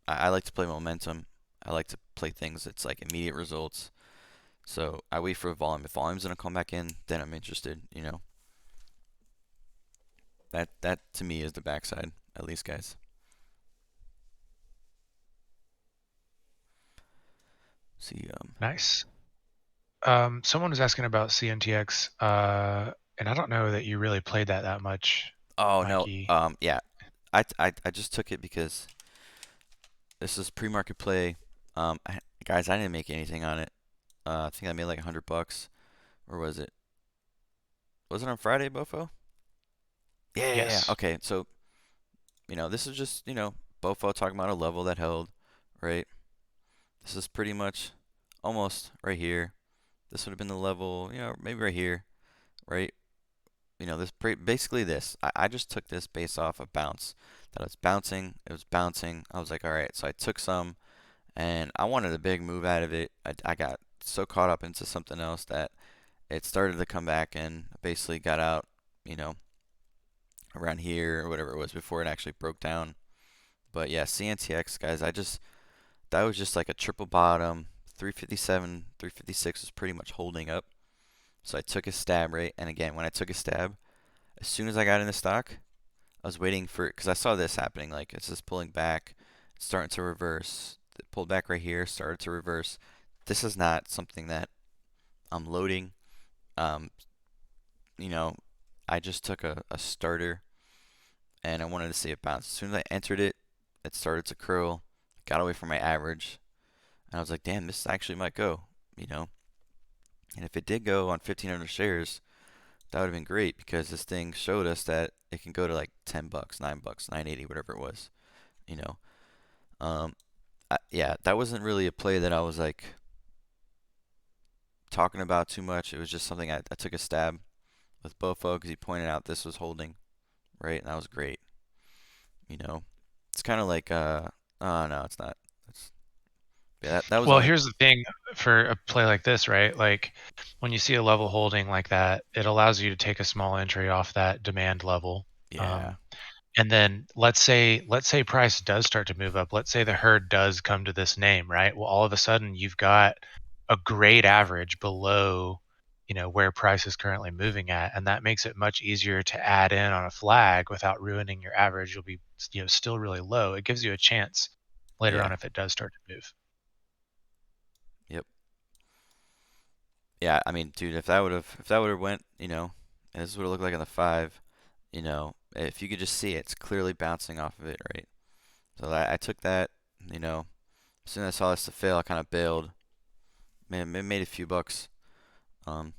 I like to play momentum. I like to play things that's like immediate results. So I wait for volume. If volume's gonna come back in, then I'm interested. That to me is the backside, at least, guys. See, Nice. Someone was asking about CNTX, and I don't know that you really played that much, oh no, Mikey. yeah, I just took it because this is pre-market play. Guys, I didn't make anything on it. I think I made like $100. Or was it? Was it on Friday, Bofo? Yeah. Yes. Okay, so this is just Bofo talking about a level that held, right? This is pretty much almost right here. This would have been the level, maybe right here, right? Basically this. I just took this based off a bounce. That was bouncing. It was bouncing. I was like, all right. So I took some, and I wanted a big move out of it. I got so caught up into something else that it started to come back and basically got out, you know, around here or whatever it was before it actually broke down. But yeah, CNTX guys, that was just like a triple bottom. 357, 356 was pretty much holding up. So I took a stab, right? And again, when I took a stab, as soon as I got in the stock, I was waiting for because I saw this happening. Like it's just pulling back, it's starting to reverse. It pulled back right here, started to reverse. This is not something that I'm loading. Um, you know, I just took a starter and I wanted to see it bounce. As soon as I entered it, it started to curl, got away from my average, and I was like, damn, this actually might go, you know. And if it did go on 1,500 shares, that would have been great because this thing showed us that it can go to like $10, $9, 9.80, whatever it was, you know. Um, yeah, that wasn't really a play that I was like talking about too much. It was just something I took a stab with Bofo because he pointed out this was holding, right? And that was great, you know. It's kind of like, oh no, it's not. It's, yeah, that was Well, only, here's the thing for a play like this, right? Like when you see a level holding like that, it allows you to take a small entry off that demand level. yeah, Um, and then let's say price does start to move up. Let's say the herd does come to this name, right? Well, all of a sudden you've got a great average below, where price is currently moving at, and that makes it much easier to add in on a flag without ruining your average. You'll be, still really low. It gives you a chance later on yeah, if it does start to move. yep. Yeah, I mean, dude, if that would have went, and this is what it looked like on the five, if you could just see it, it's clearly bouncing off of it, right? So I took that, you know, as soon as I saw this to fail, I kind of bailed. Made a few bucks. Um,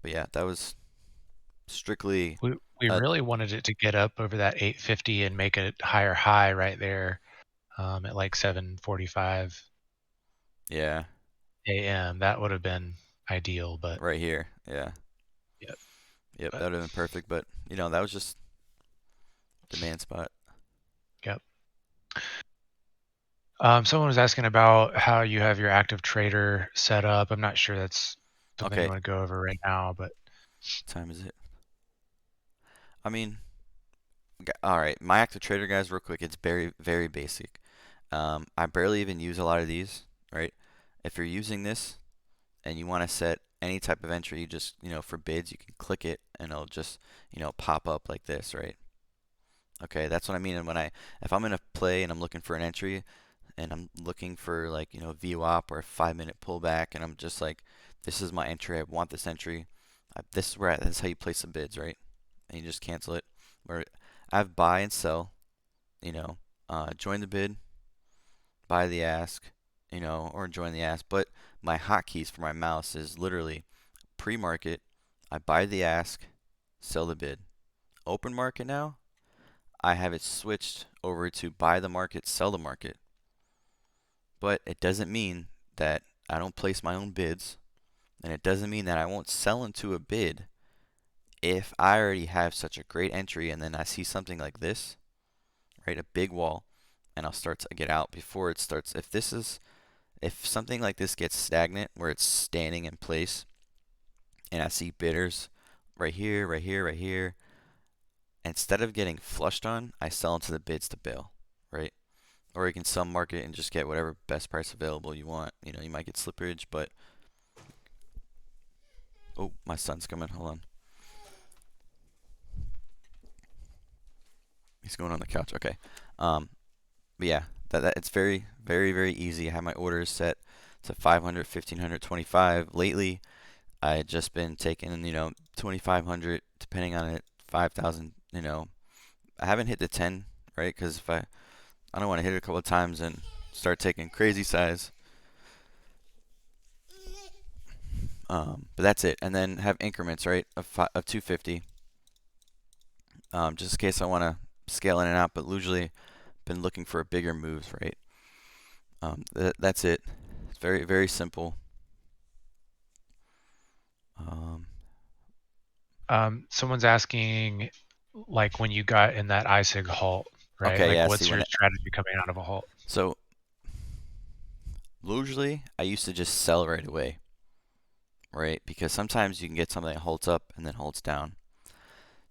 but yeah, that was strictly, We uh, really wanted it to get up over that 850 and make a higher high right there, at like 7:45 yeah, a.m. That would have been ideal, but right here, yeah, yeah, yep, but that would have been perfect. But that was just demand spot. yep. Someone was asking about how you have your active trader set up. I'm not sure that's something you Okay, want to go over right now, but what time is it? I mean, all right, my active trader guys, real quick, it's very very basic. I barely even use a lot of these, right? If you're using this and you want to set any type of entry, you just, for bids, you can click it and it'll just, pop up like this, right? Okay, that's what I mean. And if I'm in a play and I'm looking for an entry and I'm looking for like, VWAP or a 5-minute pullback and I'm just like, this is my entry. I want this entry. This is how you place the bids, right? And you just cancel it. Or I have buy and sell, join the bid, buy the ask, or join the ask. But my hotkeys for my mouse is literally pre-market, I buy the ask, sell the bid. Open market now, I have it switched over to buy the market, sell the market. But it doesn't mean that I don't place my own bids, and it doesn't mean that I won't sell into a bid if I already have such a great entry and then I see something like this, right? A big wall, and I'll start to get out before it starts. If something like this gets stagnant where it's standing in place and I see bidders right here, right here, right here, instead of getting flushed on, I sell into the bids to bail, right? Or you can sell market and just get whatever best price available you want. You know, you might get slippage, but oh, my son's coming. Hold on. He's going on the couch. Okay. But yeah, that it's very, very, very easy. I have my orders set to 500, 1500, 25. Lately, I had just been taking, 2500, depending on it, 5000. I haven't hit the 10, right? Because if I don't want to hit it a couple of times and start taking crazy size. But that's it. And then have increments, right, of 250, just in case I want to scale in and out. But usually, been looking for bigger moves, right? That's it. It's very, very simple. Um, Someone's asking, like, when you got in that ISIG halt, right? okay, Like, yeah. See what's when your strategy coming out of a halt? so usually I used to just sell right away, right? Because sometimes you can get something that holds up and then holds down.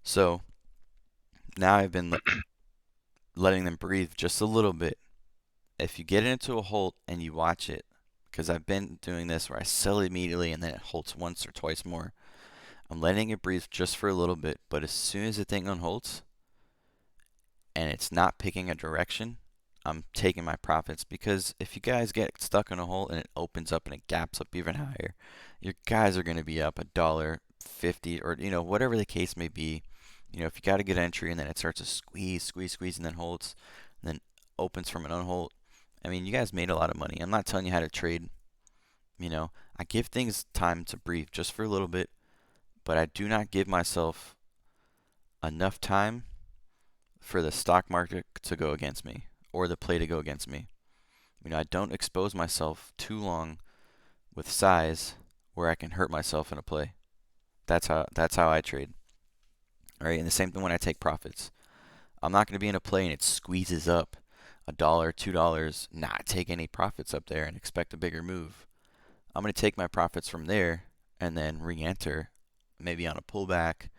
So now I've been letting them breathe just a little bit. If you get into a halt and you watch it, because I've been doing this where I sell immediately and then it halts once or twice more. I'm letting it breathe just for a little bit, but as soon as the thing unholds and it's not picking a direction, I'm taking my profits, because if you guys get stuck in a hole and it opens up and it gaps up even higher, your guys are going to be up $1.50 or whatever the case may be. If you got a good entry and then it starts to squeeze, squeeze, squeeze and then holds, and then opens from an unhold, I mean, you guys made a lot of money. I'm not telling you how to trade. I give things time to breathe just for a little bit, but I do not give myself enough time for the stock market to go against me or the play to go against me. I don't expose myself too long with size where I can hurt myself in a play. That's how I trade. All right, and the same thing when I take profits. I'm not going to be in a play and it squeezes up $1, $2, not take any profits up there and expect a bigger move. I'm going to take my profits from there and then re-enter, maybe on a pullback,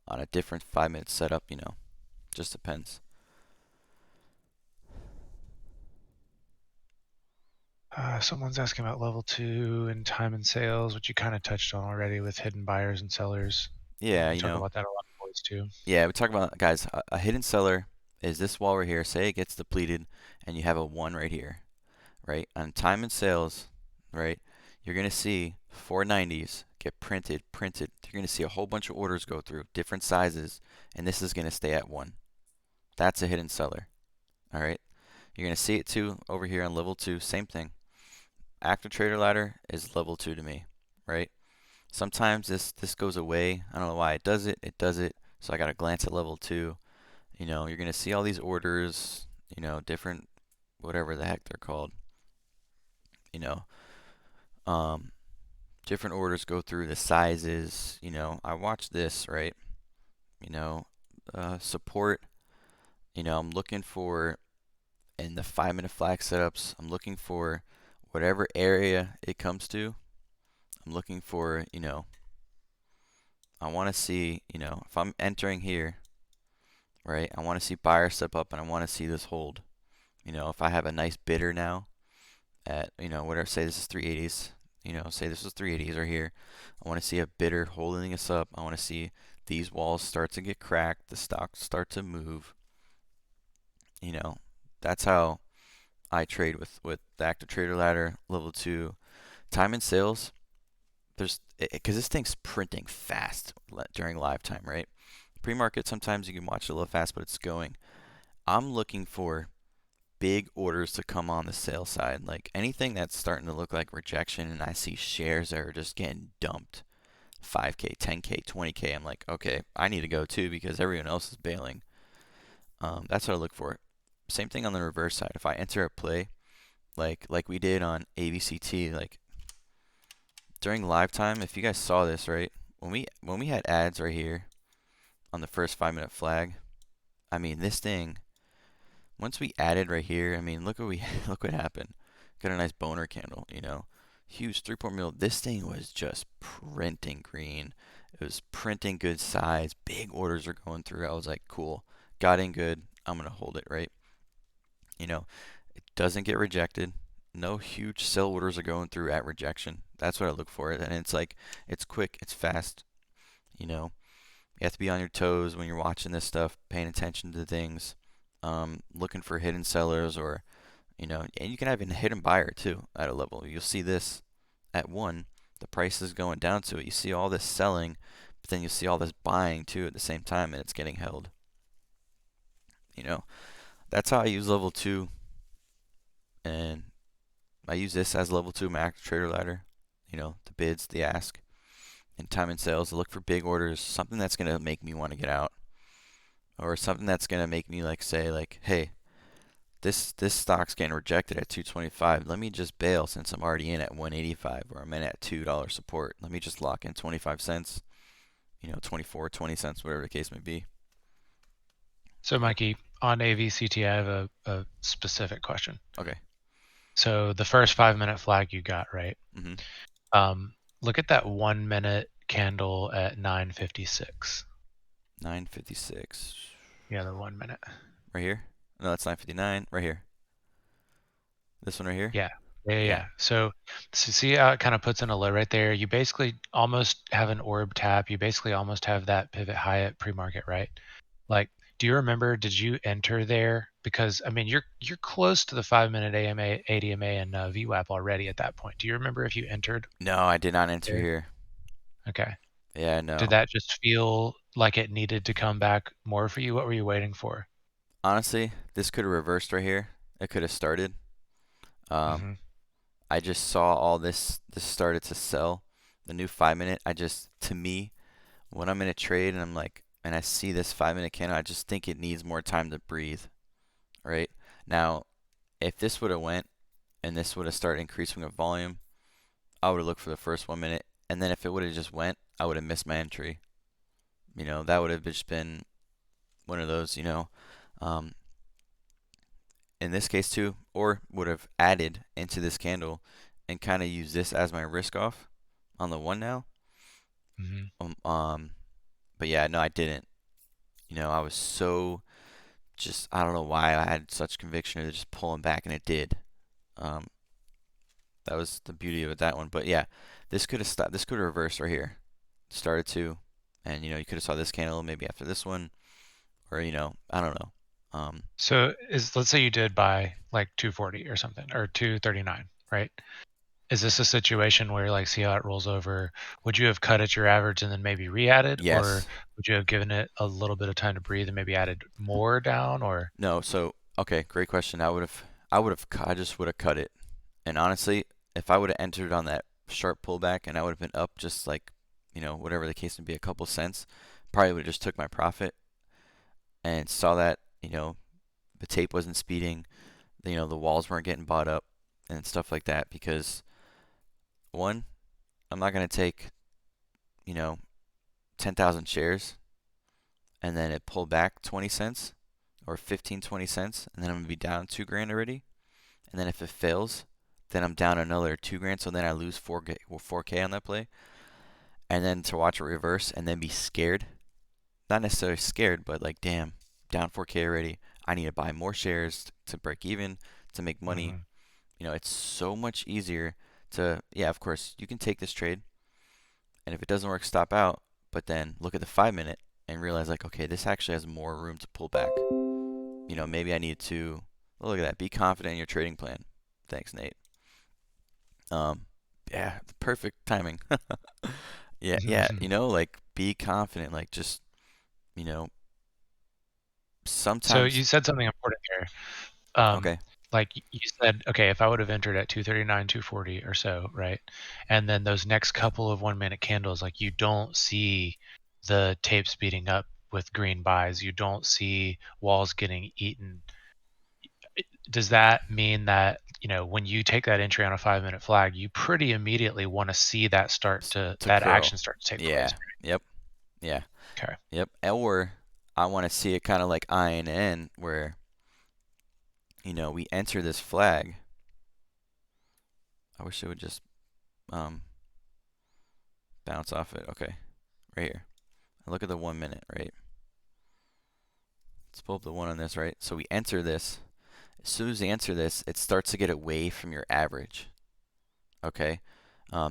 on a different 5-minute setup. Just depends. Someone's asking about level 2 and time and sales, which you kind of touched on already with hidden buyers and sellers. Yeah, We talk about that a lot in boys too. Yeah, we talk about, guys, a hidden seller is this wall right here. Say it gets depleted and you have a 1 right here, right? On time and sales, right, you're going to see 490s get printed, printed. You're going to see a whole bunch of orders go through, different sizes, and this is going to stay at 1. That's a hidden seller, all right? You're going to see it too over here on level 2, same thing. Active Trader Ladder is level 2 to me, right? Sometimes this goes away. I don't know why it does it. It does it. So I got to glance at level 2. You're going to see all these orders, different, whatever the heck they're called. You know, um, different orders go through the sizes. I watch this, right? Support. I'm looking for, in the 5-minute flag setups, I'm looking for whatever area it comes to. I'm looking for, I want to see, if I'm entering here, right, I want to see buyer step up and I want to see this hold. If I have a nice bidder now at, whatever, say this is 380s, say this is 380s right here. I want to see a bidder holding us up. I want to see these walls start to get cracked, the stocks start to move. That's how I trade with the Active Trader Ladder level 2. Time and sales, because this thing's printing fast during live time, right? Pre-market, sometimes you can watch it a little fast, but it's going. I'm looking for big orders to come on the sale side, like anything that's starting to look like rejection, and I see shares that are just getting dumped, 5K, 10K, 20K. I'm like, okay, I need to go too because everyone else is bailing. That's what I look for. Same thing on the reverse side. If I enter a play, like we did on AVCT, like during live time, if you guys saw this, right? When we had ads right here on the first 5-minute flag, I mean, this thing, once we added right here, I mean, look what happened. Got a nice boner candle, huge 3-point middle. This thing was just printing green. It was printing good size. Big orders are going through. I was like, cool. Got in good. I'm gonna hold it, right? You know, it doesn't get rejected. No huge sell orders are going through at rejection. That's what I look for. And it's like, it's quick, it's fast. You know, you have to be on your toes when you're watching this stuff, paying attention to things, looking for hidden sellers or, and you can have a hidden buyer too at a level. You'll see this at one, the price is going down to it. You see all this selling, but then you see all this buying too at the same time, and it's getting held. You know, that's how I use level two, and I use this as level two Mac Trader Ladder. The bids, the ask, and time and sales to look for big orders, something that's gonna make me want to get out, or something that's gonna make me like say like, hey, this stock's getting rejected at 225. Let me just bail since I'm already in at 185 or I'm in at $2 support. Let me just lock in 25 cents, 24, 20 cents, whatever the case may be. So, Mikey, on AVCT, I have a specific question. Okay. So the first 5-minute flag you got, right? Mm-hmm. Look at that 1 minute candle at 9:56. 9:56. Yeah, the 1 minute. Right here? No, that's 9:59. Right here. This one right here? Yeah. So see how it kind of puts in a low right there? You basically almost have an orb tap. You basically almost have that pivot high at pre-market, right? Like, do you remember, did you enter there? Because I mean, you're close to the 5-minute AMA, ADMA, and VWAP already at that point. Do you remember if you entered No, I did not enter there? here. Okay. Yeah, no. Did that just feel like it needed to come back more for you? What were you waiting for? Honestly, this could have reversed right here. It could have started. hmm I just saw all this started to sell. The new 5-minute, to me, when I'm in a trade and I'm like, and I see this 5-minute candle, I just think it needs more time to breathe, right? Now, if this would have went and this would have started increasing with volume, I would have looked for the first 1 minute, and then if it would have just went, I would have missed my entry. That would have just been one of those, um, in this case too, or would have added into this candle and kind of use this as my risk off on the one now. hmm But yeah, no, I didn't. I was so just I don't know why I had such conviction of just pulling back, and it did. Um, that was the beauty of it, that one. But yeah, this could have stopped. This could have reversed right here. Started to, and you could have saw this candle maybe after this one, or I don't know. So let's say you did buy like 240 or something, or 239, right? Is this a situation where, like, see how it rolls over? Would you have cut at your average and then maybe re-added, or Yes. would you have given it a little bit of time to breathe and maybe added more down? Or No. So okay, great question. I just would have cut it. And honestly, if I would have entered on that sharp pullback and I would have been up just like, whatever the case would be, a couple cents, probably would have just took my profit and saw that, the tape wasn't speeding, the walls weren't getting bought up and stuff like that because one, I'm not going to take, you know, 10,000 shares and then it pulled back 20 cents or 15, 20 cents and then I'm going to be down 2 grand already. And then if it fails, then I'm down another 2 grand. So then I lose 4K on that play. And then to watch it reverse and then be scared, not necessarily scared, but like, damn, down 4K already. I need to buy more shares to break even, to make money. Mhm. It's so much easier to, yeah, of course, you can take this trade. And if it doesn't work, stop out. But then look at the 5-minute and realize, like, okay, this actually has more room to pull back. Maybe I need to, look at that, be confident in your trading plan. Thanks, Nate. Um, yeah, perfect timing. Yeah, yeah, like be confident, like just, you know, So sometimes, you said something important there. Um, okay, like you said, okay, if I would have entered at 239, 240 or so, right? And then those next couple of 1 minute candles, like, you don't see the tape speeding up with green buys. You don't see walls getting eaten. Does that mean that, when you take that entry on a 5-minute flag, you pretty immediately want to see that to that curl. action start to take place? Yeah, yep, yeah, Okay. yep. Or I want to see it kind of like INN where, we enter this flag. I wish it would just bounce off it. Okay, right here. Look at the 1 minute, right? Let's pull up the one on this, right? So we enter this. As soon as we enter this, it starts to get away from your average. Okay,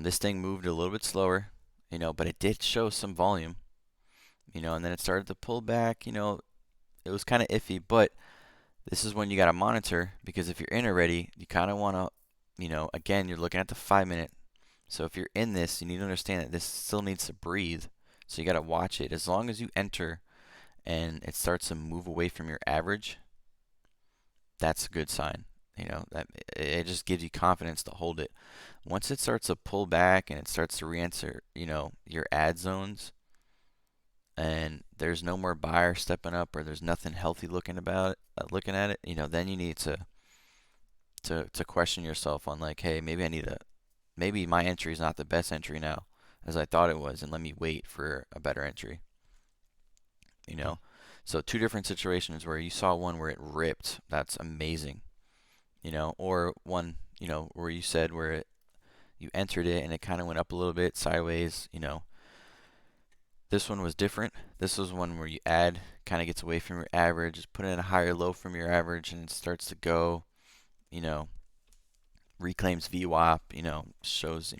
this thing moved a little bit slower, but it did show some volume, and then it started to pull back. It was kind of iffy, but this is when you got to monitor because if you're in already, you kind of want to, again, you're looking at the 5 minute. So if you're in this, you need to understand that this still needs to breathe. So you got to watch it. As long as you enter and it starts to move away from your average, that's a good sign. That it just gives you confidence to hold it. Once it starts to pull back and it starts to re-enter, your ad zones, and there's no more buyer stepping up, or there's nothing healthy looking looking at it, then you need to question yourself on like, hey, maybe my entry is not the best entry now as I thought it was, and let me wait for a better entry. So two different situations where you saw one where it ripped, that's amazing. Or one, where you said where you entered it and it kind of went up a little bit sideways. This one was different. This was one where you add, kind of gets away from your average, put in a higher low from your average, and it starts to go, reclaims VWAP, shows,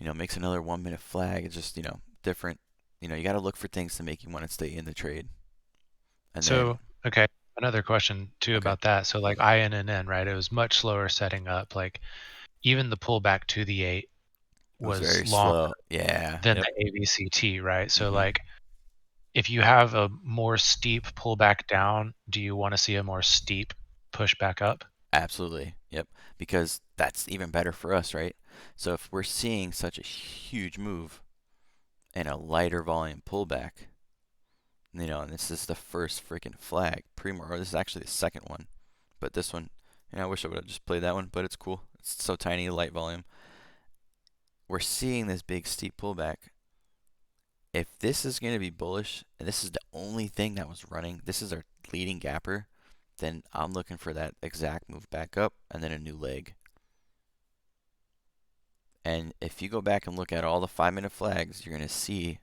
makes another 1 minute flag. It's just, different. You got to look for things to make you want to stay in the trade. And then, So, okay, another question too okay, about that. So like INNN, right? It was much slower setting up. Like even the pullback to the 8 it was was very longer slow. Yeah, than yep. the ABCT, right? So hmm like if you have a more steep pullback down, do you want to see a more steep push back up? Absolutely. Yep. Because that's even better for us, right? So if we're seeing such a huge move and a lighter volume pullback, and this is the first freaking flag, or this is actually the second one, but this one, I wish I would have just played that one, but it's cool. It's so tiny, light volume. We're seeing this big steep pullback. If this is going to be bullish, and this is the only thing that was running, this is our leading gapper, then I'm looking for that exact move back up and then a new leg. And if you go back and look at all the 5 minute flags, you're going to see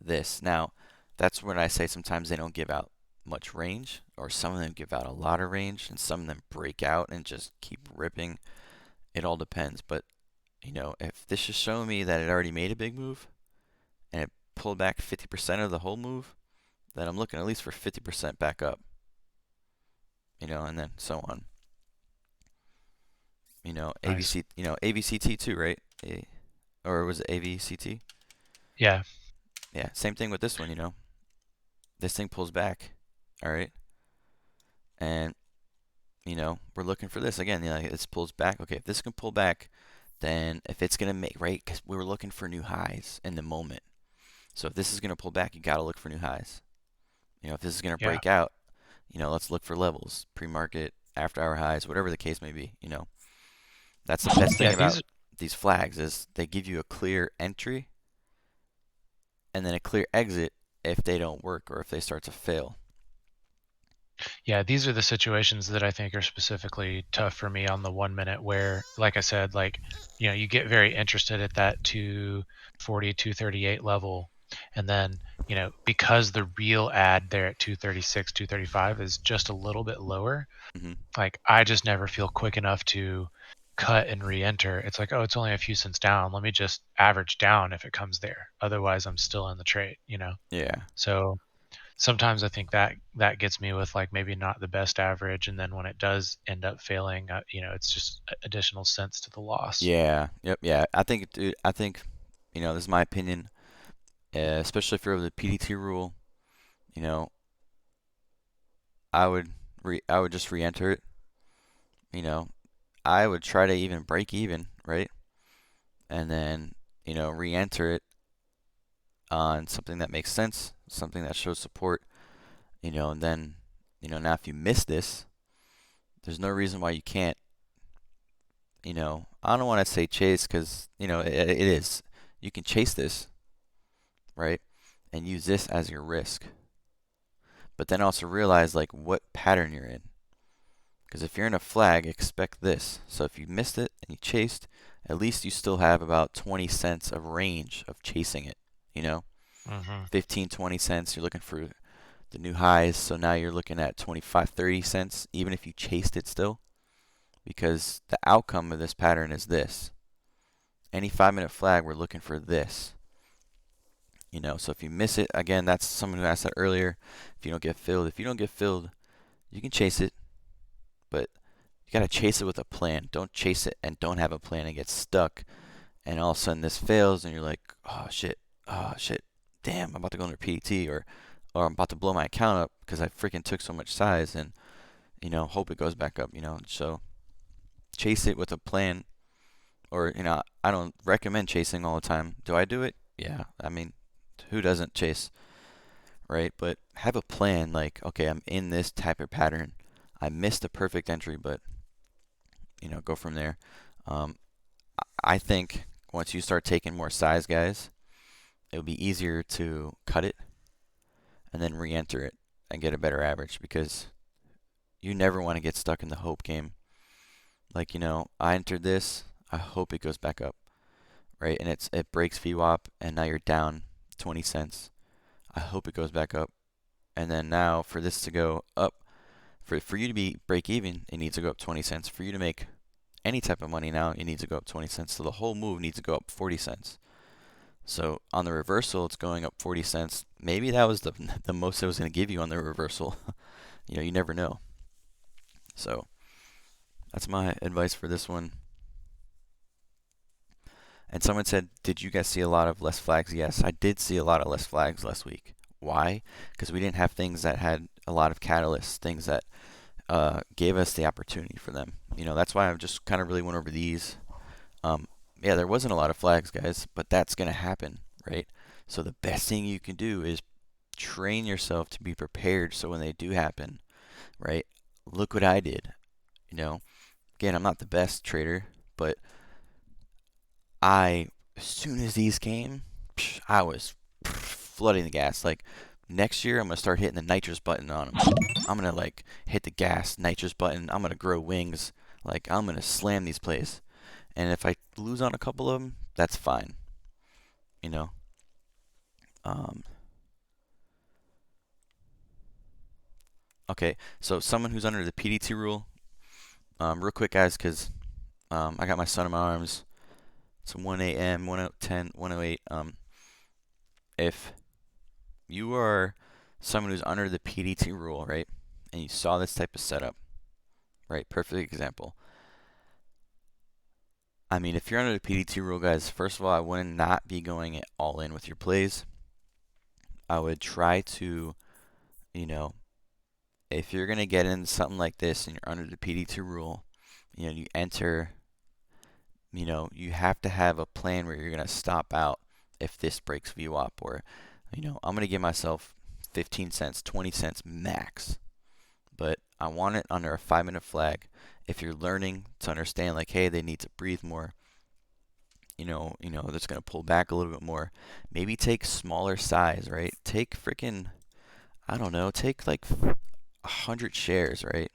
this. Now, that's when I say sometimes they don't give out much range, or some of them give out a lot of range, and some of them break out and just keep ripping. It all depends. But, if this is showing me that it already made a big move and it pulled back 50% of the whole move, then I'm looking at least for 50% back up, and then so on. Nice. ABC, AVCT too, right? Or was it AVCT? Yeah. Yeah, same thing with this one, this thing pulls back, all right? And, we're looking for this. Again, this pulls back. Okay, if this can pull back, then if it's going to make, right? Because we were looking for new highs in the moment. So if this is going to pull back, you got to look for new highs. If this is going to Yeah. break out, let's look for levels, pre-market, after-hour highs, whatever the case may be, That's the best thing Yeah, about these these flags is they give you a clear entry and then a clear exit if they don't work or if they start to fail. Yeah, these are the situations that I think are specifically tough for me on the 1 minute where, like I said, like, you get very interested at that 240, 238 level. And then, because the real ad there at 236, 235 is just a little bit lower, hmm like I just never feel quick enough to cut and re-enter. It's like, oh, it's only a few cents down. Let me just average down if it comes there. Otherwise, I'm still in the trade. Yeah. So sometimes I think that gets me with like maybe not the best average, and then when it does end up failing, it's just additional cents to the loss. Yeah. Yep. Yeah. I think, dude, this is my opinion, especially if you're over the PDT rule, you know, I would just re-enter it. You know, I would try to even break even, right? And then, re-enter it on something that makes sense, something that shows support, and then, now if you miss this, there's no reason why you can't, I don't want to say chase because, it is. You can chase this, right? And use this as your risk. But then also realize like what pattern you're in. Because if you're in a flag, expect this. So if you missed it and you chased at least you still have about 20 cents of range of chasing it, you know? Mm-hmm. 15, 20 cents, you're looking for the new highs, so now you're looking at 25, 30 cents, even if you chased it still, because the outcome of this pattern is this. Any 5-minute flag, we're looking for this. You know, so if you miss it, again, that's someone who asked that earlier. If you don't get filled, you can chase it, but you gotta chase it with a plan. Don't chase it and don't have a plan and get stuck, and all of a sudden this fails, and you're like, oh shit, damn, I'm about to go under PDT, or I'm about to blow my account up because I freaking took so much size, and hope it goes back up. So chase it with a plan, or I don't recommend chasing all the time. Do I do it? Yeah, I mean, who doesn't chase, right? But have a plan, like, okay, I'm in this type of pattern. I missed a perfect entry, but go from there. Um, I think once you start taking more size, guys, it'll be easier to cut it and then re-enter it and get a better average, because you never want to get stuck in the hope game. Like, I entered this, I hope it goes back up, right? And it breaks VWAP, and now you're down 20 cents. I hope it goes back up. And then now for this to go up, for you to be break even, it needs to go up 20 cents. For you to make any type of money now, it needs to go up 20 cents. So the whole move needs to go up 40 cents. So on the reversal, it's going up 40 cents. Maybe that was the most it was going to give you on the reversal. You never know. So that's my advice for this one. And someone said, did you guys see a lot of less flags? Yes, I did see a lot of less flags last week. Why? Because we didn't have things that had a lot of catalysts, things that gave us the opportunity for them. That's why I've just kind of really went over these. Yeah, there wasn't a lot of flags, guys, but that's going to happen, right? So the best thing you can do is train yourself to be prepared so when they do happen, right? Look what I did. Again, I'm not the best trader, but as soon as these came, I was flooding the gas. Like, next year, I'm going to start hitting the nitrous button on them. I'm going to, like, hit the gas, nitrous button. I'm going to grow wings. Like, I'm going to slam these plays. And if I lose on a couple of them, that's fine. Okay, so someone who's under the PDT rule, real quick, guys, because I got my son in my arms. It's 1 a.m., 1:10, 1:08. If you are someone who's under the PDT rule, right, and you saw this type of setup, right, perfect example. I mean, if you're under the PDT rule, guys, first of all, I would not be going all in with your plays. I would try to, if you're going to get into something like this and you're under the PDT rule, you enter, you have to have a plan where you're going to stop out if this breaks VWAP, or, I'm going to give myself 15 cents, 20 cents max. But I want it under a 5-minute flag. If you're learning to understand, like, hey, they need to breathe more, that's going to pull back a little bit more. Maybe take smaller size, right? Take freaking, I don't know, take like 100 shares, right?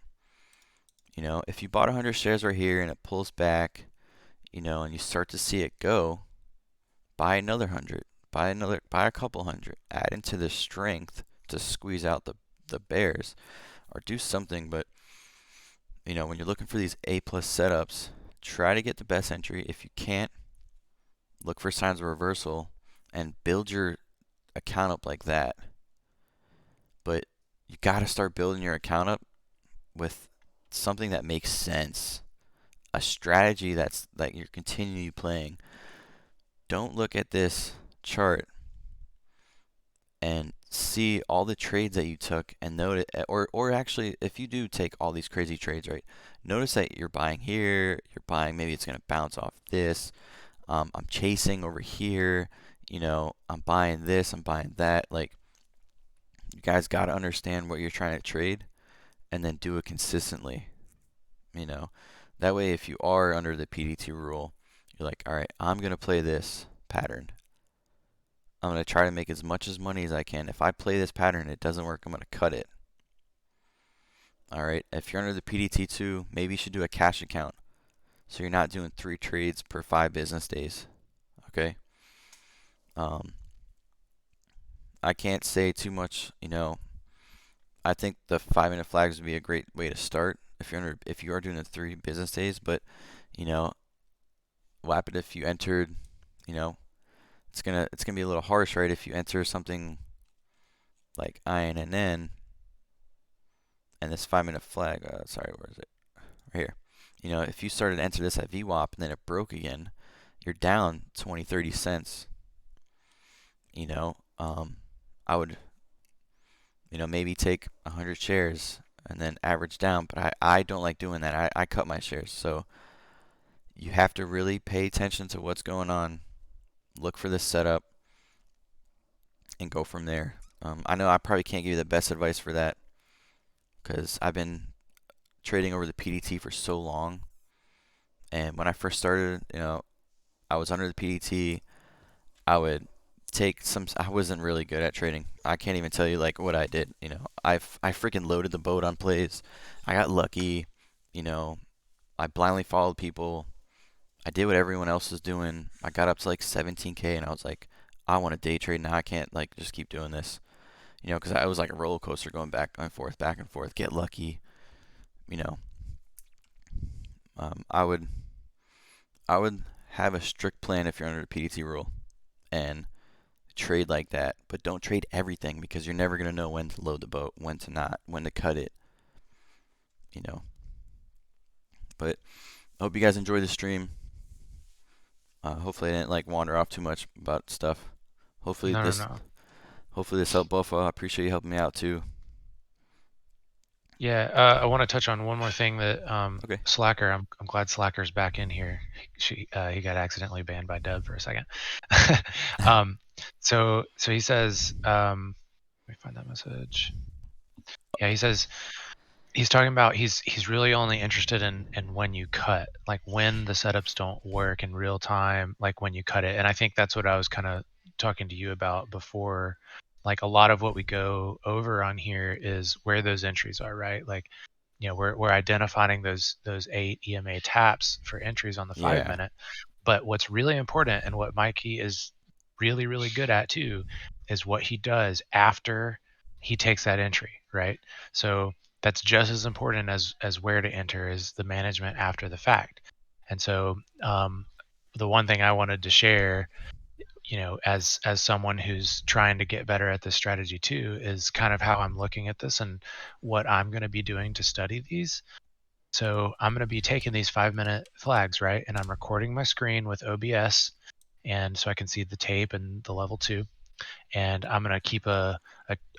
If you bought 100 shares right here and it pulls back, and you start to see it go, buy another 100, buy a couple hundred, add into the strength to squeeze out the bears, or do something. But when you're looking for these A+ setups, try to get the best entry. If you can't, look for signs of reversal and build your account up like that. But you got to start building your account up with something that makes sense, a strategy that's like you're continually playing. Don't look at this chart and see all the trades that you took and note it, or actually, if you do take all these crazy trades, right, notice that you're buying here, you're buying, maybe it's going to bounce off this. I'm chasing over here, I'm buying this, I'm buying that. Like, you guys got to understand what you're trying to trade and then do it consistently. That way, if you are under the PDT rule, you're like, all right, I'm going to play this pattern. I'm going to try to make as much money as I can. If I play this pattern and it doesn't work, I'm going to cut it. All right, if you're under the PDT2, maybe you should do a cash account. So you're not doing 3 trades per 5 business days. Okay. Um, I can't say too much. I think the 5 minute flags would be a great way to start if you are doing the 3 business days. But you know, what happened if you entered? You know, it's gonna be a little harsh, right? If you enter something like INNN and this 5 minute flag. Sorry, where is it? Right here. If you started to enter this at VWAP and then it broke again, you're down 20, 30 cents. You know, I would, maybe take 100 shares and then average down, but I don't like doing that. I cut my shares. So you have to really pay attention to what's going on, look for this setup, and go from there. I know I probably can't give you the best advice for that because I've been trading over the PDT for so long. And when I first started, I was under the PDT. I would take some. I wasn't really good at trading. I can't even tell you like what I did. I freaking loaded the boat on plays. I got lucky. You know, I blindly followed people. I did what everyone else was doing. I got up to like 17K, and I was like, I want to day trade now. I can't like just keep doing this. Because I was like a roller coaster going back and forth, back and forth. Get lucky. You know, I would have a strict plan if you're under the PDT rule and trade like that, but don't trade everything because you're never going to know when to load the boat, when to not, when to cut it, you know. But I hope you guys enjoy the stream. Hopefully I didn't like wander off too much about stuff. Hopefully No, no, this no. hopefully this helped Buffalo. I appreciate you helping me out too. Yeah, I want to touch on one more thing that Okay. Slacker. I'm glad Slacker's back in here. He got accidentally banned by Dub for a second. um, so he says, let me find that message. Yeah, he says he's talking about he's really only interested in when you cut, like when the setups don't work in real time, like when you cut it. And I think that's what I was kind of talking to you about before. Like a lot of what we go over on here is where those entries are, right? Like, we're identifying those 8 EMA taps for entries on the five Yeah. minute. But what's really important and what Mikey is really, really good at too is what he does after he takes that entry, right? So that's just as important as where to enter is the management after the fact. And so the one thing I wanted to share, as someone who's trying to get better at this strategy too, is kind of how I'm looking at this and what I'm going to be doing to study these. So I'm going to be taking these 5 minute flags, right? And I'm recording my screen with OBS, and so I can see the tape and the level 2. And I'm going to keep a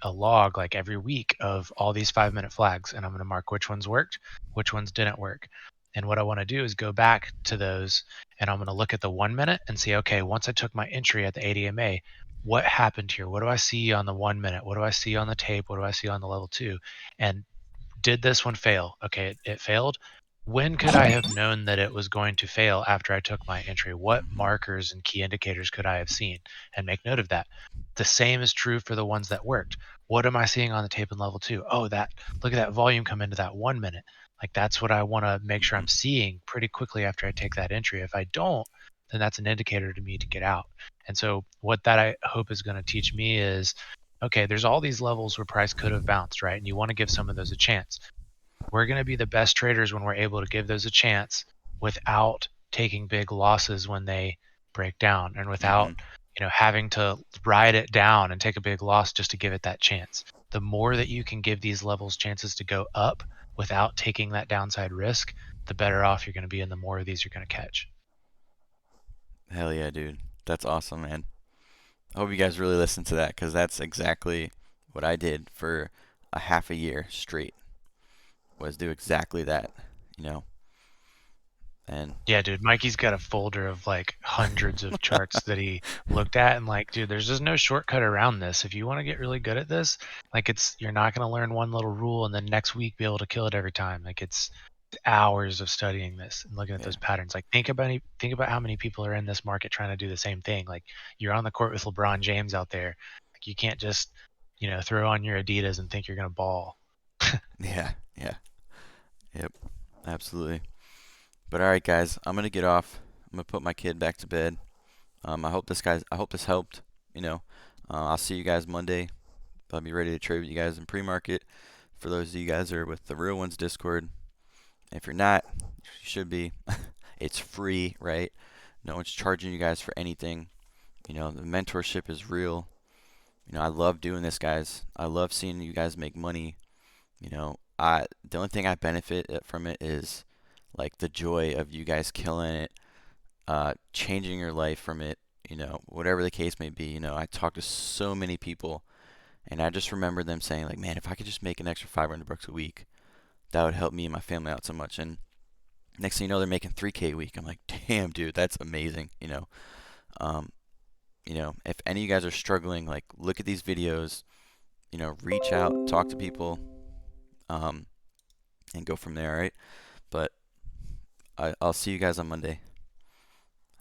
log like every week of all these 5 minute flags, and I'm going to mark which ones worked, which ones didn't work. And what I want to do is go back to those, and I'm going to look at the 1 minute and see, okay, once I took my entry at the 8 EMA, what happened here? What do I see on the 1 minute? What do I see on the tape? What do I see on the level 2? And did this one fail? Okay, it failed. When could I have known that it was going to fail after I took my entry? What Hmm. markers and key indicators could I have seen? And make note of that. The same is true for the ones that worked. What am I seeing on the tape in level 2? Oh, look at that volume come into that 1 minute. Like that's what I want to make sure Hmm. I'm seeing pretty quickly after I take that entry. If I don't, then that's an indicator to me to get out. And so what that I hope is going to teach me is, okay, there's all these levels where price could have bounced, right? And you want to give some of those a chance. We're going to be the best traders when we're able to give those a chance without taking big losses when they break down, and Hmm. without having to ride it down and take a big loss just to give it that chance. The more that you can give these levels chances to go up without taking that downside risk, the better off you're going to be, and the more of these you're going to catch. Hell yeah, dude. That's awesome, man. I hope you guys really listen to that because that's exactly what I did for a half a year straight. Was do exactly that, you know. And Yeah, dude, Mikey's got a folder of like hundreds of charts that he looked at, and like, dude, there's just no shortcut around this. If you want to get really good at this, like you're not going to learn one little rule and then next week be able to kill it every time. Like it's hours of studying this and looking at yeah, those patterns. Like think about how many people are in this market trying to do the same thing. Like you're on the court with LeBron James out there. Like you can't just, throw on your Adidas and think you're going to ball. yeah, yeah, yep, absolutely. But all right, guys, I'm gonna get off. I'm gonna put my kid back to bed. I hope this helped. You know, I'll see you guys Monday. I'll be ready to trade with you guys in pre-market. For those of you guys that are with the Real Ones Discord, if you're not, you should be. It's free, right? No one's charging you guys for anything. You know, the mentorship is real. You know, I love doing this, guys. I love seeing you guys make money. You know, the only thing I benefit from it is like the joy of you guys killing it, changing your life from it. You know, whatever the case may be. You know, I talk to so many people, and I just remember them saying like, "Man, if I could just make an extra 500 bucks a week, that would help me and my family out so much." And next thing you know, they're making 3K a week. I'm like, "Damn, dude, that's amazing." Um, if any of you guys are struggling, like, look at these videos. You know, reach out, talk to people, um, and go from there. All right. But I'll see you guys on Monday.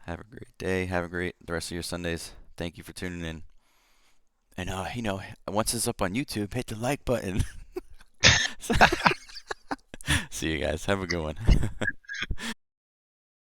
Have a great day. Have a great the rest of your Sundays. Thank you for tuning in. And once it's up on YouTube, hit the like button. See you guys. Have a good one.